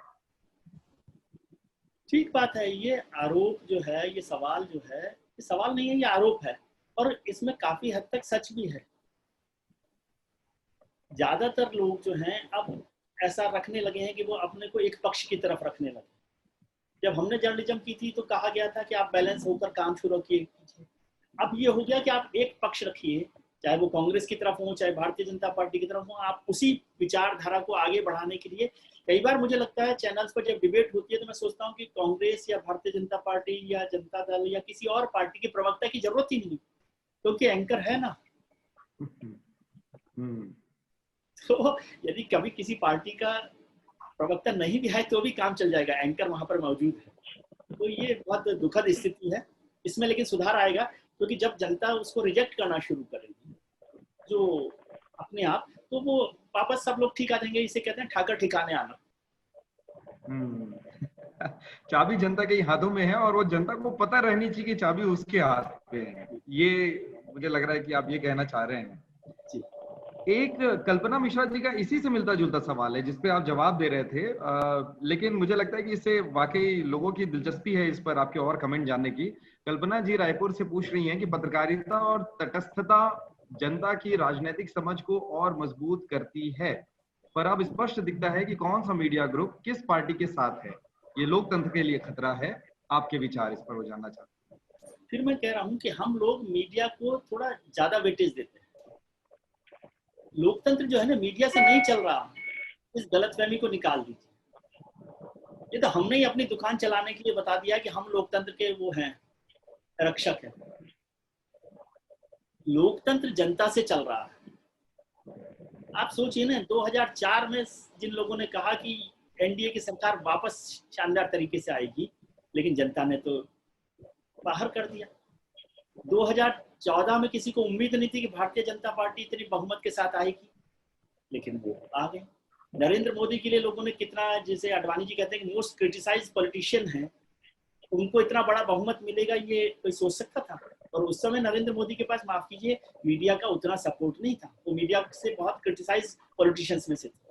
ठीक बात है। ये आरोप जो है, ये सवाल जो है, ये सवाल नहीं है, ये आरोप है, और इसमें काफी हद तक सच भी है। ज्यादातर लोग जो हैं अब ऐसा रखने लगे हैं कि वो अपने को एक पक्ष की तरफ रखने लगे। जब हमने जर्नलिज्म की थी तो कहा गया था कि आप बैलेंस होकर काम शुरू कीजिए। अब ये हो गया कि आप एक पक्ष रखिए, चाहे वो कांग्रेस की तरफ हो, चाहे भारतीय जनता पार्टी की तरफ हो, आप उसी विचारधारा को आगे बढ़ाने के लिए। कई बार मुझे लगता है चैनल्स पर जब डिबेट होती है तो मैं सोचता हूँ कि कांग्रेस या भारतीय जनता पार्टी या जनता दल या किसी और पार्टी के प्रवक्ता की जरूरत ही नहीं, क्योंकि एंकर है ना। तो यदि कभी किसी पार्टी का प्रवक्ता नहीं भी है तो भी काम चल जाएगा, एंकर वहां पर मौजूद है। तो ये बहुत दुखद स्थिति है। इसमें लेकिन सुधार आएगा, क्योंकि जब जनता उसको रिजेक्ट करना शुरू करेगी जो अपने आप, तो वो वापस सब लोग ठीक आ जाएंगे। इसे कहते हैं ठाकर ठिकाने आना। चाबी जनता के हाथों में है और वो जनता को पता रहनी चाहिए कि चाबी उसके हाथ पे है। ये मुझे लग रहा है कि आप ये कहना चाह रहे हैं। एक कल्पना मिश्रा जी का इसी से मिलता जुलता सवाल है जिसपे आप जवाब दे रहे थे, लेकिन मुझे लगता है कि इससे वाकई लोगों की दिलचस्पी है इस पर आपके और कमेंट जानने की। कल्पना जी रायपुर से पूछ रही हैं कि पत्रकारिता और तटस्थता जनता की राजनीतिक समझ को और मजबूत करती है, पर अब स्पष्ट दिखता है कि कौन सा मीडिया ग्रुप किस पार्टी के साथ है। ये लोकतंत्र के लिए खतरा है। आपके विचार इस पर वो जानना चाहते हैं। फिर मैं कह रहा हूँ कि हम लोग मीडिया को थोड़ा ज्यादा वेटेज देते हैं। लोकतंत्र जो है ना मीडिया से नहीं चल रहा, इस गलतफहमी को निकाल दीजिए। ये तो हमने ही अपनी दुकान चलाने के लिए बता दिया कि हम लोकतंत्र के वो हैं, रक्षक हैं। लोकतंत्र जनता से चल रहा है। आप सोचिए ना, 2004 में जिन लोगों ने कहा कि एनडीए की सरकार वापस शानदार तरीके से आएगी, लेकिन जनता ने तो बाहर कर दिया। 2014 में किसी को उम्मीद नहीं थी कि भारतीय जनता पार्टी इतनी बहुमत के साथ आएगी, लेकिन वो आ गए। नरेंद्र मोदी के लिए लोगों ने कितना, जैसे अडवाणी जी कहते हैं कि मोस्ट क्रिटिसाइज्ड पॉलिटिशियन है, उनको इतना बड़ा बहुमत मिलेगा ये कोई सोच सकता था? और उस समय नरेंद्र मोदी के पास, माफ कीजिए, मीडिया का उतना सपोर्ट नहीं था। वो मीडिया से बहुत क्रिटिसाइज पॉलिटिशियंस में से थे।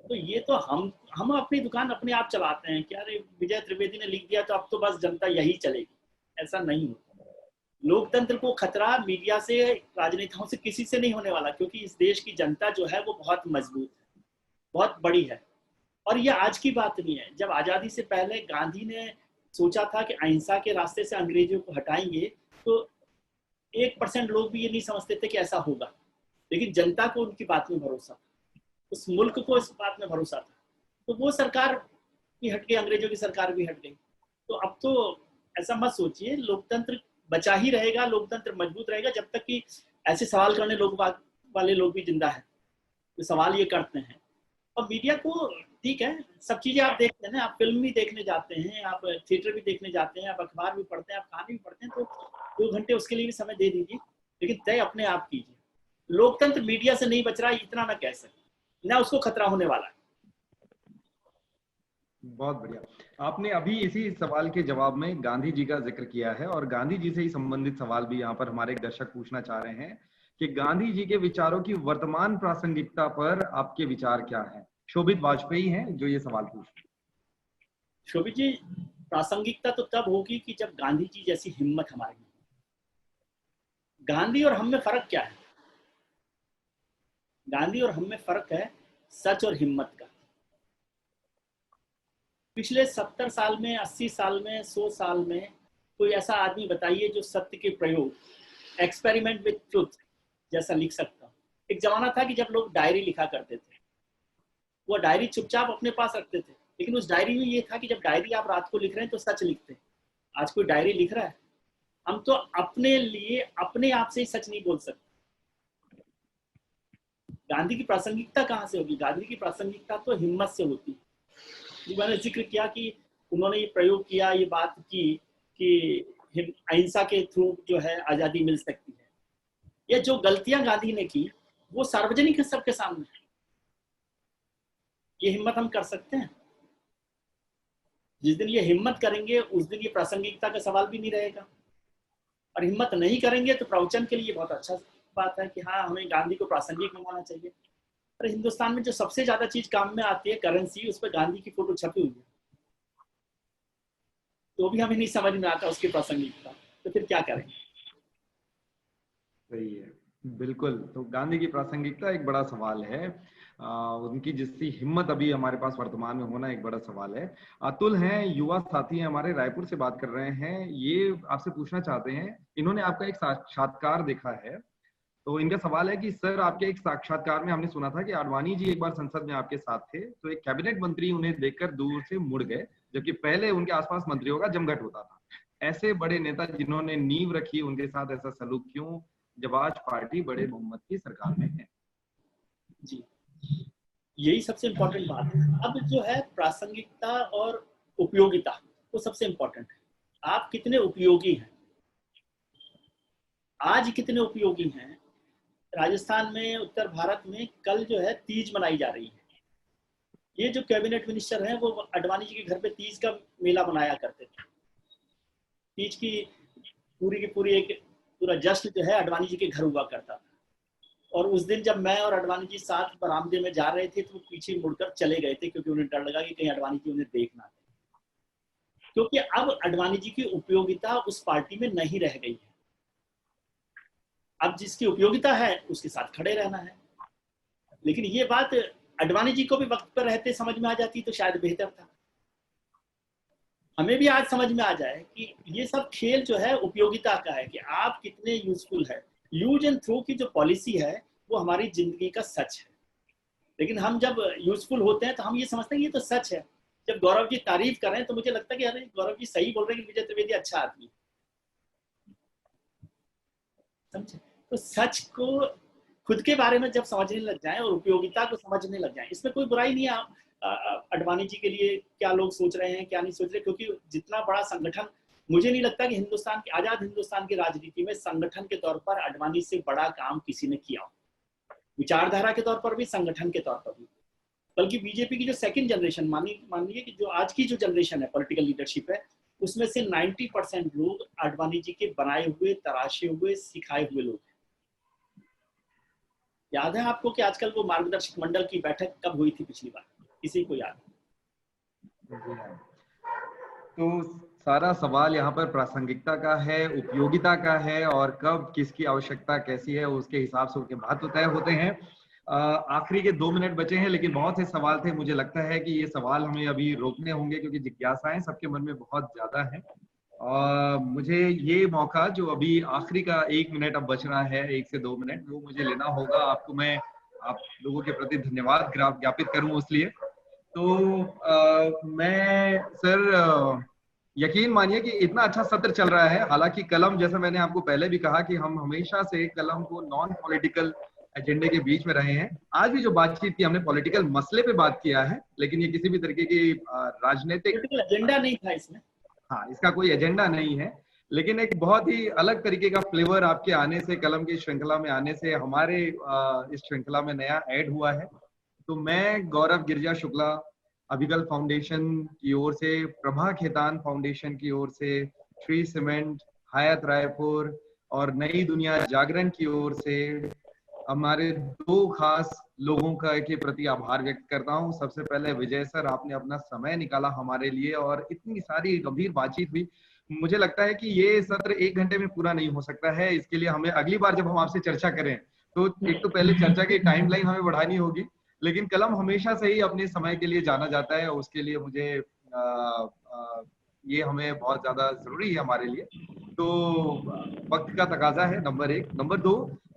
तो ये तो हम अपनी दुकान अपने आप चलाते हैं कि अरे विजय त्रिवेदी ने लिख दिया तो अब तो बस जनता यही चलेगी। ऐसा नहीं होता। लोकतंत्र को खतरा मीडिया से, राजनेताओं से, किसी से नहीं होने वाला, क्योंकि इस देश की जनता जो है वो बहुत मजबूत है, बहुत बड़ी है। और ये आज की बात नहीं है। जब आजादी से पहले गांधी ने सोचा था कि अहिंसा के रास्ते से अंग्रेजों को हटाएंगे, तो 1% लोग भी ये नहीं समझते थे कि ऐसा होगा, लेकिन जनता को उनकी बात में भरोसा था, उस मुल्क को इस बात में भरोसा था। तो वो सरकार भी हट गई, अंग्रेजों की सरकार भी हट गई। तो अब तो ऐसा मत सोचिए, लोकतंत्र बचा ही रहेगा, लोकतंत्र मजबूत रहेगा जब तक कि ऐसे सवाल करने वाले लोग भी जिंदा है, तो सवाल ये करते हैं। और मीडिया को, ठीक है, सब चीजें आप देखते हैं ना, आप फिल्म भी देखने जाते हैं, आप थिएटर भी देखने जाते हैं, आप अखबार भी पढ़ते हैं, आप कहानी भी पढ़ते हैं, तो 2 घंटे उसके लिए भी समय दे दीजिए, लेकिन तय अपने आप कीजिए। लोकतंत्र मीडिया से नहीं बच रहा, इतना ना कह सकते, ना उसको खतरा होने वाला है। बहुत बढ़िया। आपने अभी इसी सवाल के जवाब में गांधी जी का जिक्र किया है और गांधी जी से ही संबंधित सवाल भी यहाँ पर हमारे दर्शक पूछना चाह रहे हैं कि गांधी जी के विचारों की वर्तमान प्रासंगिकता पर आपके विचार क्या हैं? शोभित वाजपेयी हैं जो ये सवाल पूछ रहे हैं। शोभित जी, प्रासंगिकता तो तब होगी कि जब गांधी जी जैसी हिम्मत हमारे में। गांधी और हम में फर्क क्या है? गांधी और हम में फर्क है सच और हिम्मत का। पिछले 70 साल में, 80 साल में, 100 साल में कोई ऐसा आदमी बताइए जो सत्य के प्रयोग, एक्सपेरिमेंट विद ट्रुथ जैसा लिख सकता। एक जमाना था कि जब लोग डायरी लिखा करते थे, वो डायरी चुपचाप अपने पास रखते थे, लेकिन उस डायरी में ये था कि जब डायरी आप रात को लिख रहे हैं तो सच लिखते हैं। आज कोई डायरी लिख रहा है, हम तो अपने लिए अपने आप से ही सच नहीं बोल सकते। गांधी की प्रासंगिकता कहाँ से होगी? गांधी की प्रासंगिकता तो हिम्मत से होती है। मैंने जिक्र किया कि उन्होंने ये प्रयोग किया, ये बात की कि अहिंसा के थ्रू जो है आजादी मिल सकती है। ये जो गलतियां गांधी ने की वो सार्वजनिक है सबके सामने। ये हिम्मत हम कर सकते हैं। जिस दिन ये हिम्मत करेंगे उस दिन ये प्रासंगिकता का सवाल भी नहीं रहेगा। और हिम्मत नहीं करेंगे तो प्रवचन के लिए बहुत अच्छा बात है कि हाँ, हमें गांधी को प्रासंगिक बनाना चाहिए। पर हिंदुस्तान में जो सबसे ज्यादा चीज काम में आती है, करेंसी, उस पर गांधी की फोटो छपी हुई है, तो भी हमें नहीं समझ में आता उसकी प्रासंगिकता। तो फिर क्या करें? सही है, बिल्कुल। तो गांधी की प्रासंगिकता एक बड़ा सवाल है। उनकी जितनी हिम्मत अभी हमारे पास वर्तमान में होना एक बड़ा सवाल है। अतुल हैं, युवा साथी हैं हमारे, रायपुर से बात कर रहे हैं। ये आपसे पूछना चाहते हैं, इन्होंने आपका एक साक्षात्कार देखा है, तो इनका सवाल है कि सर, आपके एक साक्षात्कार में हमने सुना था कि आडवाणी जी एक बार संसद में आपके साथ थे, तो एक कैबिनेट मंत्री उन्हें देखकर दूर से मुड़ गए, जबकि पहले उनके आसपास मंत्रियों का जमघट होता था। ऐसे बड़े नेता जिन्होंने नींव रखी, उनके साथ ऐसा सलूक क्यों, जब आज पार्टी बड़े बहुमत की सरकार में है? जी, यही सबसे इम्पोर्टेंट बात है। अब जो है प्रासंगिकता और उपयोगिता, वो सबसे इम्पोर्टेंट है। आप कितने उपयोगी हैं, आज कितने उपयोगी हैं। राजस्थान में, उत्तर भारत में कल जो है तीज मनाई जा रही है। ये जो कैबिनेट मिनिस्टर हैं वो आडवाणी जी के घर पे तीज का मेला मनाया करते थे। तीज की पूरी एक पूरा जश्न जो है आडवाणी जी के घर हुआ करता था। और उस दिन जब मैं और आडवाणी जी साथ बरामदे में जा रहे थे तो वो पीछे मुड़कर चले गए थे, क्योंकि उन्हें डर लगा कि कहीं आडवाणी जी उन्हें देख ना दे। क्योंकि अब आडवाणी जी की उपयोगिता उस पार्टी में नहीं रह गई है। अब जिसकी उपयोगिता है उसके साथ खड़े रहना है। लेकिन ये बात आडवाणी जी को भी वक्त पर रहते समझ में आ जाती तो शायद बेहतर था। हमें भी आज समझ में आ जाए कि ये सब खेल जो है उपयोगिता का है, कि आप कितने यूजफुल है। यूज एंड थ्रो की जो पॉलिसी है वो हमारी जिंदगी का सच है। लेकिन हम जब यूजफुल होते हैं तो हम ये समझते हैं ये तो सच है। जब गौरव जी तारीफ कर रहे हैं तो मुझे लगता है कि अरे गौरव जी सही बोल रहे हैं कि विजय त्रिवेदी अच्छा आदमी, समझे। तो सच को, खुद के बारे में जब समझने लग जाएं और उपयोगिता को समझने लग जाएं, इसमें कोई बुराई नहीं है। आप आडवाणी जी के लिए क्या लोग सोच रहे हैं क्या नहीं सोच रहे, क्योंकि जितना बड़ा संगठन, मुझे नहीं लगता कि हिंदुस्तान की, आजाद हिंदुस्तान की राजनीति में संगठन के तौर पर आडवाणी से बड़ा काम किसी ने किया हो। विचारधारा के तौर पर भी, संगठन के तौर पर भी। बल्कि बीजेपी की जो सेकंड जनरेशन, मानिए कि जो आज की जो जनरेशन है पॉलिटिकल लीडरशिप है, उसमें से 90% लोग आडवाणी जी के बनाए हुए, तराशे हुए, सिखाए हुए लोग। याद है आपको कि आजकल वो मार्गदर्शक मंडल की बैठक कब हुई थी पिछली बार? किसी को याद? तो सारा सवाल यहाँ पर प्रासंगिकता का है, उपयोगिता का है, और कब किसकी आवश्यकता कैसी है उसके हिसाब से उनके महत्व तय होते हैं। आखिरी के 2 मिनट बचे हैं, लेकिन बहुत से सवाल थे। मुझे लगता है कि ये सवाल हमें अभी रोकने होंगे, क्योंकि जिज्ञासाएं सबके मन में बहुत ज्यादा है। मुझे ये मौका जो अभी आखिरी का 1 मिनट अब बच रहा है, 1 से 2 मिनट, वो मुझे लेना होगा। आपको मैं आप लोगों के प्रति धन्यवाद ज्ञापित करूं उसलिए। तो मैं सर, यकीन मानिए कि इतना अच्छा सत्र चल रहा है। हालांकि कलम, जैसा मैंने आपको पहले भी कहा कि हम हमेशा से कलम को नॉन पॉलिटिकल एजेंडे के बीच में रहे हैं। आज भी जो बातचीत की, हमने पॉलिटिकल मसले पे बात किया है, लेकिन ये किसी भी तरीके की राजनीतिक एजेंडा नहीं था इसमें। हाँ, इसका कोई एजेंडा नहीं है। लेकिन एक बहुत ही अलग तरीके का फ्लेवर आपके आने से, कलम की श्रृंखला में आने से हमारे इस श्रृंखला में नया ऐड हुआ है। तो मैं गौरव गिरिजा शुक्ला, अभिगल फाउंडेशन की ओर से, प्रभा खेतान फाउंडेशन की ओर से, श्री सीमेंट, हयात रायपुर और नई दुनिया जागरण की ओर से हमारे 2 खास लोगों का के प्रति आभार व्यक्त करता हूँ। सबसे पहले विजय सर, आपने अपना समय निकाला हमारे लिए और इतनी सारी गंभीर बातचीत हुई। मुझे लगता है कि ये सत्र 1 घंटे में पूरा नहीं हो सकता है। इसके लिए हमें अगली बार जब हम आपसे चर्चा करें तो एक तो पहले चर्चा की टाइमलाइन हमें बढ़ानी होगी। लेकिन कलम हमेशा से ही अपने समय के लिए जाना जाता है, उसके लिए मुझे ये हमें बहुत ज्यादा जरूरी है हमारे लिए। तो वक्त का तकाजा है, नंबर 1। नंबर 2,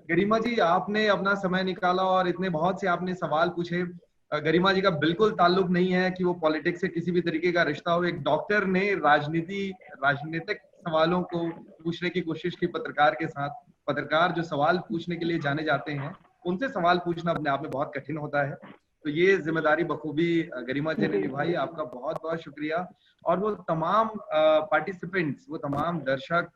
गरिमा जी, आपने अपना समय निकाला और इतने बहुत से आपने सवाल पूछे। गरिमा जी का बिल्कुल ताल्लुक नहीं है कि वो पॉलिटिक्स से किसी भी तरीके का रिश्ता हो। एक डॉक्टर ने राजनीतिक सवालों को पूछने की कोशिश की पत्रकार के साथ। पत्रकार जो सवाल पूछने के लिए जाने जाते हैं उनसे सवाल पूछना अपने आप में बहुत कठिन होता है। तो ये जिम्मेदारी बखूबी गरिमा जी ने निभाई, आपका बहुत बहुत शुक्रिया। और वो तमाम पार्टिसिपेंट्स, वो तमाम दर्शक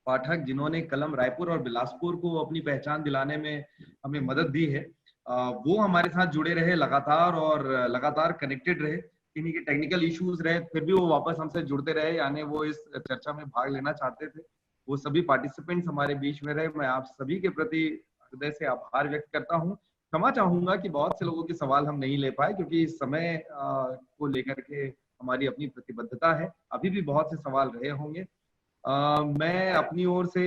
पाठक जिन्होंने कलम रायपुर और बिलासपुर को अपनी पहचान दिलाने में हमें मदद दी है, वो हमारे साथ जुड़े रहे लगातार और लगातार कनेक्टेड रहे। किन्हीं के टेक्निकल इश्यूज रहे फिर भी वो वापस हमसे जुड़ते रहे, यानी वो इस चर्चा में भाग लेना चाहते थे। वो सभी पार्टिसिपेंट्स हमारे बीच में रहे। मैं आप सभी के प्रति हृदय से आभार व्यक्त करता हूँ। क्षमा चाहूंगा कि बहुत से लोगों के सवाल हम नहीं ले पाए, क्योंकि इस समय को लेकर के हमारी अपनी प्रतिबद्धता है। अभी भी बहुत से सवाल रहे होंगे। मैं अपनी ओर से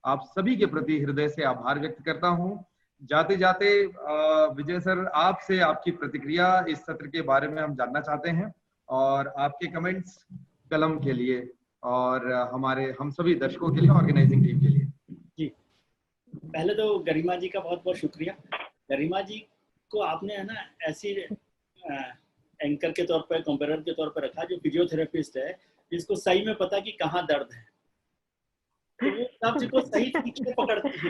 आप सभी के प्रति हृदय से आभार व्यक्त करता हूँ। जाते जाते विजय सर, आपसे आपकी प्रतिक्रिया इस सत्र के बारे में हम जानना चाहते हैं, और आपके कमेंट्स कलम के लिए और हमारे हम सभी दर्शकों के लिए, ऑर्गेनाइजिंग टीम के लिए। जी, पहले तो गरिमा जी का बहुत बहुत शुक्रिया। गरिमा जी को आपने है ना ऐसी एंकर के तौर पर, कंपेरर के तौर पर रखा जो फिजियोथेरेपिस्ट है, जिसको सही में पता कि कहाँ दर्द है, तो वो नब्ज को सही तरीके से पकड़ती है।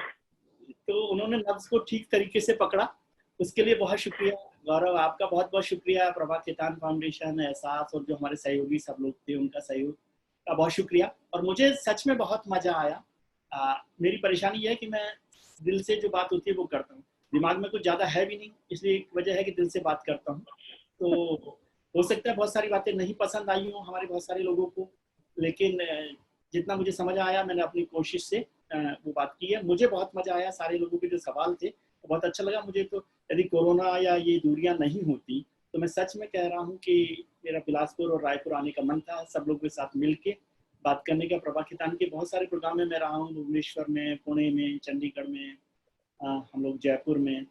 तो उन्होंने नब्ज को ठीक तरीके से पकड़ा, उसके लिए बहुत शुक्रिया। गौरव, आपका बहुत बहुत शुक्रिया। प्रभा खेतान फाउंडेशन, एहसास और जो हमारे सहयोगी सब लोग थे, उनका सहयोग का बहुत शुक्रिया। और मुझे सच में बहुत मजा आया। मेरी परेशानी यह है कि मैं दिल से जो बात होती है वो करता हूँ, दिमाग में कुछ ज्यादा है भी नहीं, इसलिए एक वजह है कि दिल से बात करता हूँ। तो हो सकता है बहुत सारी बातें नहीं पसंद आई हों हमारे बहुत सारे लोगों को, लेकिन जितना मुझे समझ आया मैंने अपनी कोशिश से वो बात की है। मुझे बहुत मजा आया। सारे लोगों के जो सवाल थे बहुत अच्छा लगा मुझे। तो यदि कोरोना या ये दूरियां नहीं होती तो मैं सच में कह रहा हूँ कि मेरा बिलासपुर और रायपुर आने का मन था, सब लोगों के साथ मिलके बात करने का। प्रभा खेतान के बहुत सारे प्रोग्राम में मैं रहा हूँ, भुवनेश्वर में, पुणे में, चंडीगढ़ में, हम लोग जयपुर में,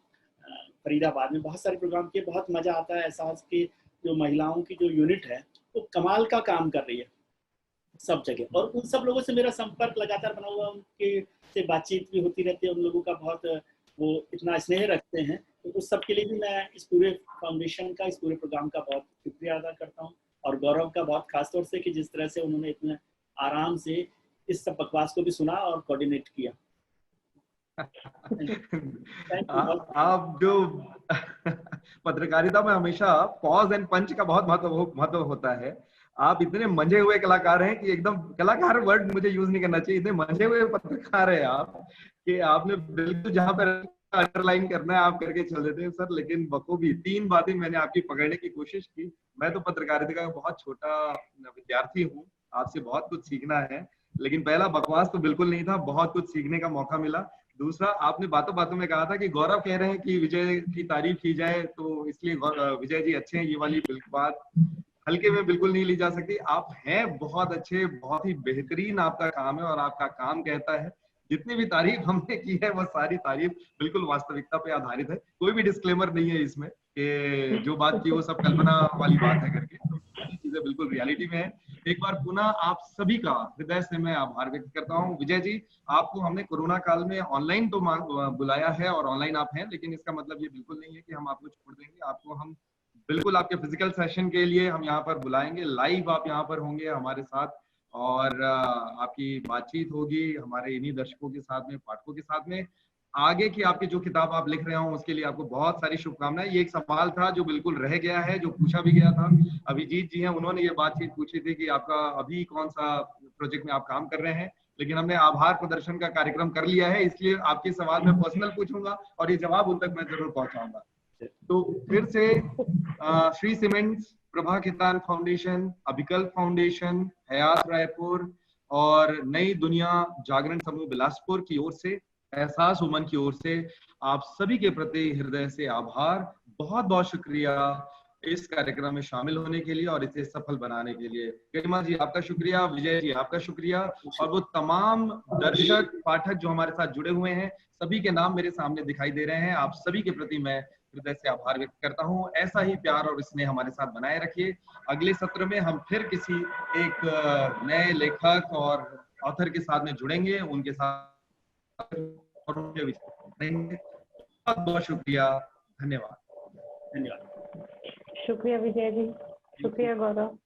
फरीदाबाद में बहुत सारे प्रोग्राम किए। बहुत मजा आता है। एहसास की जो महिलाओं की जो यूनिट है वो कमाल का काम कर रही है सब जगह, और उन सब लोगों से मेरा संपर्क लगातार बना हुआ, उनके से बातचीत भी होती रहती है। उन लोगों का बहुत वो इतना स्नेह रखते हैं, तो उस सब के लिए भी मैं इस पूरे फाउंडेशन का, इस पूरे प्रोग्राम का बहुत शुक्रिया अदा करता हूँ। और गौरव का बहुत खासतौर से कि जिस तरह से उन्होंने इतने आराम से इस सब बकवास को भी सुना और कोऑर्डिनेट किया। आप जो पत्रकारिता में हमेशा पॉज एंड पंच का बहुत महत्व होता है। आप इतने मंझे हुए कलाकार हैं कि एकदम, कलाकार वर्ड मुझे यूज नहीं करना चाहिए, इतने मंझे हुए पत्रकार हैं आप कि आपने बिल्कुल जहां पर अंडरलाइन करना है आप करके चल देते हैं सर। लेकिन बखूबी 3 बातें मैंने आपकी पकड़ने की कोशिश की। मैं तो पत्रकारिता का बहुत छोटा विद्यार्थी हूँ, आपसे बहुत कुछ सीखना है। लेकिन पहला बकवास तो बिल्कुल नहीं था, बहुत कुछ सीखने का मौका मिला। दूसरा, आपने बातों बातों में कहा था कि गौरव कह रहे हैं कि विजय की तारीफ की जाए, तो इसलिए विजय जी अच्छे हैं, ये वाली बात हल्के में बिल्कुल नहीं ली जा सकती। आप हैं बहुत अच्छे, बहुत ही बेहतरीन आपका काम है और आपका काम कहता है। जितनी भी तारीफ हमने की है वो सारी तारीफ बिल्कुल वास्तविकता पे आधारित है। कोई भी डिस्क्लेमर नहीं है इसमें कि जो बात की वो सब कल्पना वाली बात है करके, तो सारी चीजें बिल्कुल रियलिटी में है। एक बार पुनः आप सभी का हृदय से मैं आभार व्यक्त करता हूँ। विजय जी, आपको हमने कोरोना काल में ऑनलाइन तो बुलाया है और ऑनलाइन आप हैं, लेकिन इसका मतलब ये बिल्कुल नहीं है कि हम आपको छोड़ देंगे। आपको हम बिल्कुल आपके फिजिकल सेशन के लिए हम यहाँ पर बुलाएंगे, लाइव आप यहाँ पर होंगे हमारे साथ, और आपकी बातचीत होगी हमारे इन्हीं दर्शकों के साथ में, पाठकों के साथ में। आगे की आपकी जो किताब आप लिख रहे हो उसके लिए आपको बहुत सारी शुभकामनाएं। ये एक सवाल था जो बिल्कुल रह गया है, जो पूछा भी गया था। अभिजीत जी हैं, उन्होंने ये बातचीत पूछी थी कि आपका अभी कौन सा प्रोजेक्ट में आप काम कर रहे हैं, लेकिन हमने आभार प्रदर्शन का कार्यक्रम कर लिया है, इसलिए आपके सवाल मैं पर्सनल पूछूंगा और ये जवाब उन तक मैं जरूर पहुंचाऊंगा। तो फिर से Shree Cements, Prabha Khaitan foundation, Abhikalp foundation, Hyatt Raipur और नई दुनिया जागरण समूह बिलासपुर की ओर से, एहसास उमन की ओर से आप सभी के प्रति हृदय से आभार। बहुत बहुत शुक्रिया इस कार्यक्रम में शामिल होने के लिए और इसे सफल बनाने के लिए। गरिमा जी आपका शुक्रिया, विजय जी आपका शुक्रिया, और वो तमाम दर्शक पाठक जो हमारे साथ जुड़े हुए हैं, सभी के नाम मेरे सामने दिखाई दे रहे हैं। आप सभी के प्रति मैं हृदय से आभार व्यक्त करता हूँ। ऐसा ही प्यार और स्नेह हमारे साथ बनाए रखिए। अगले सत्र में हम फिर किसी एक नए लेखक और ऑथर के साथ में जुड़ेंगे, उनके साथ और उनके विषय। बहुत बहुत शुक्रिया, धन्यवाद। धन्यवाद। शुक्रिया विजय जी, शुक्रिया गौरव।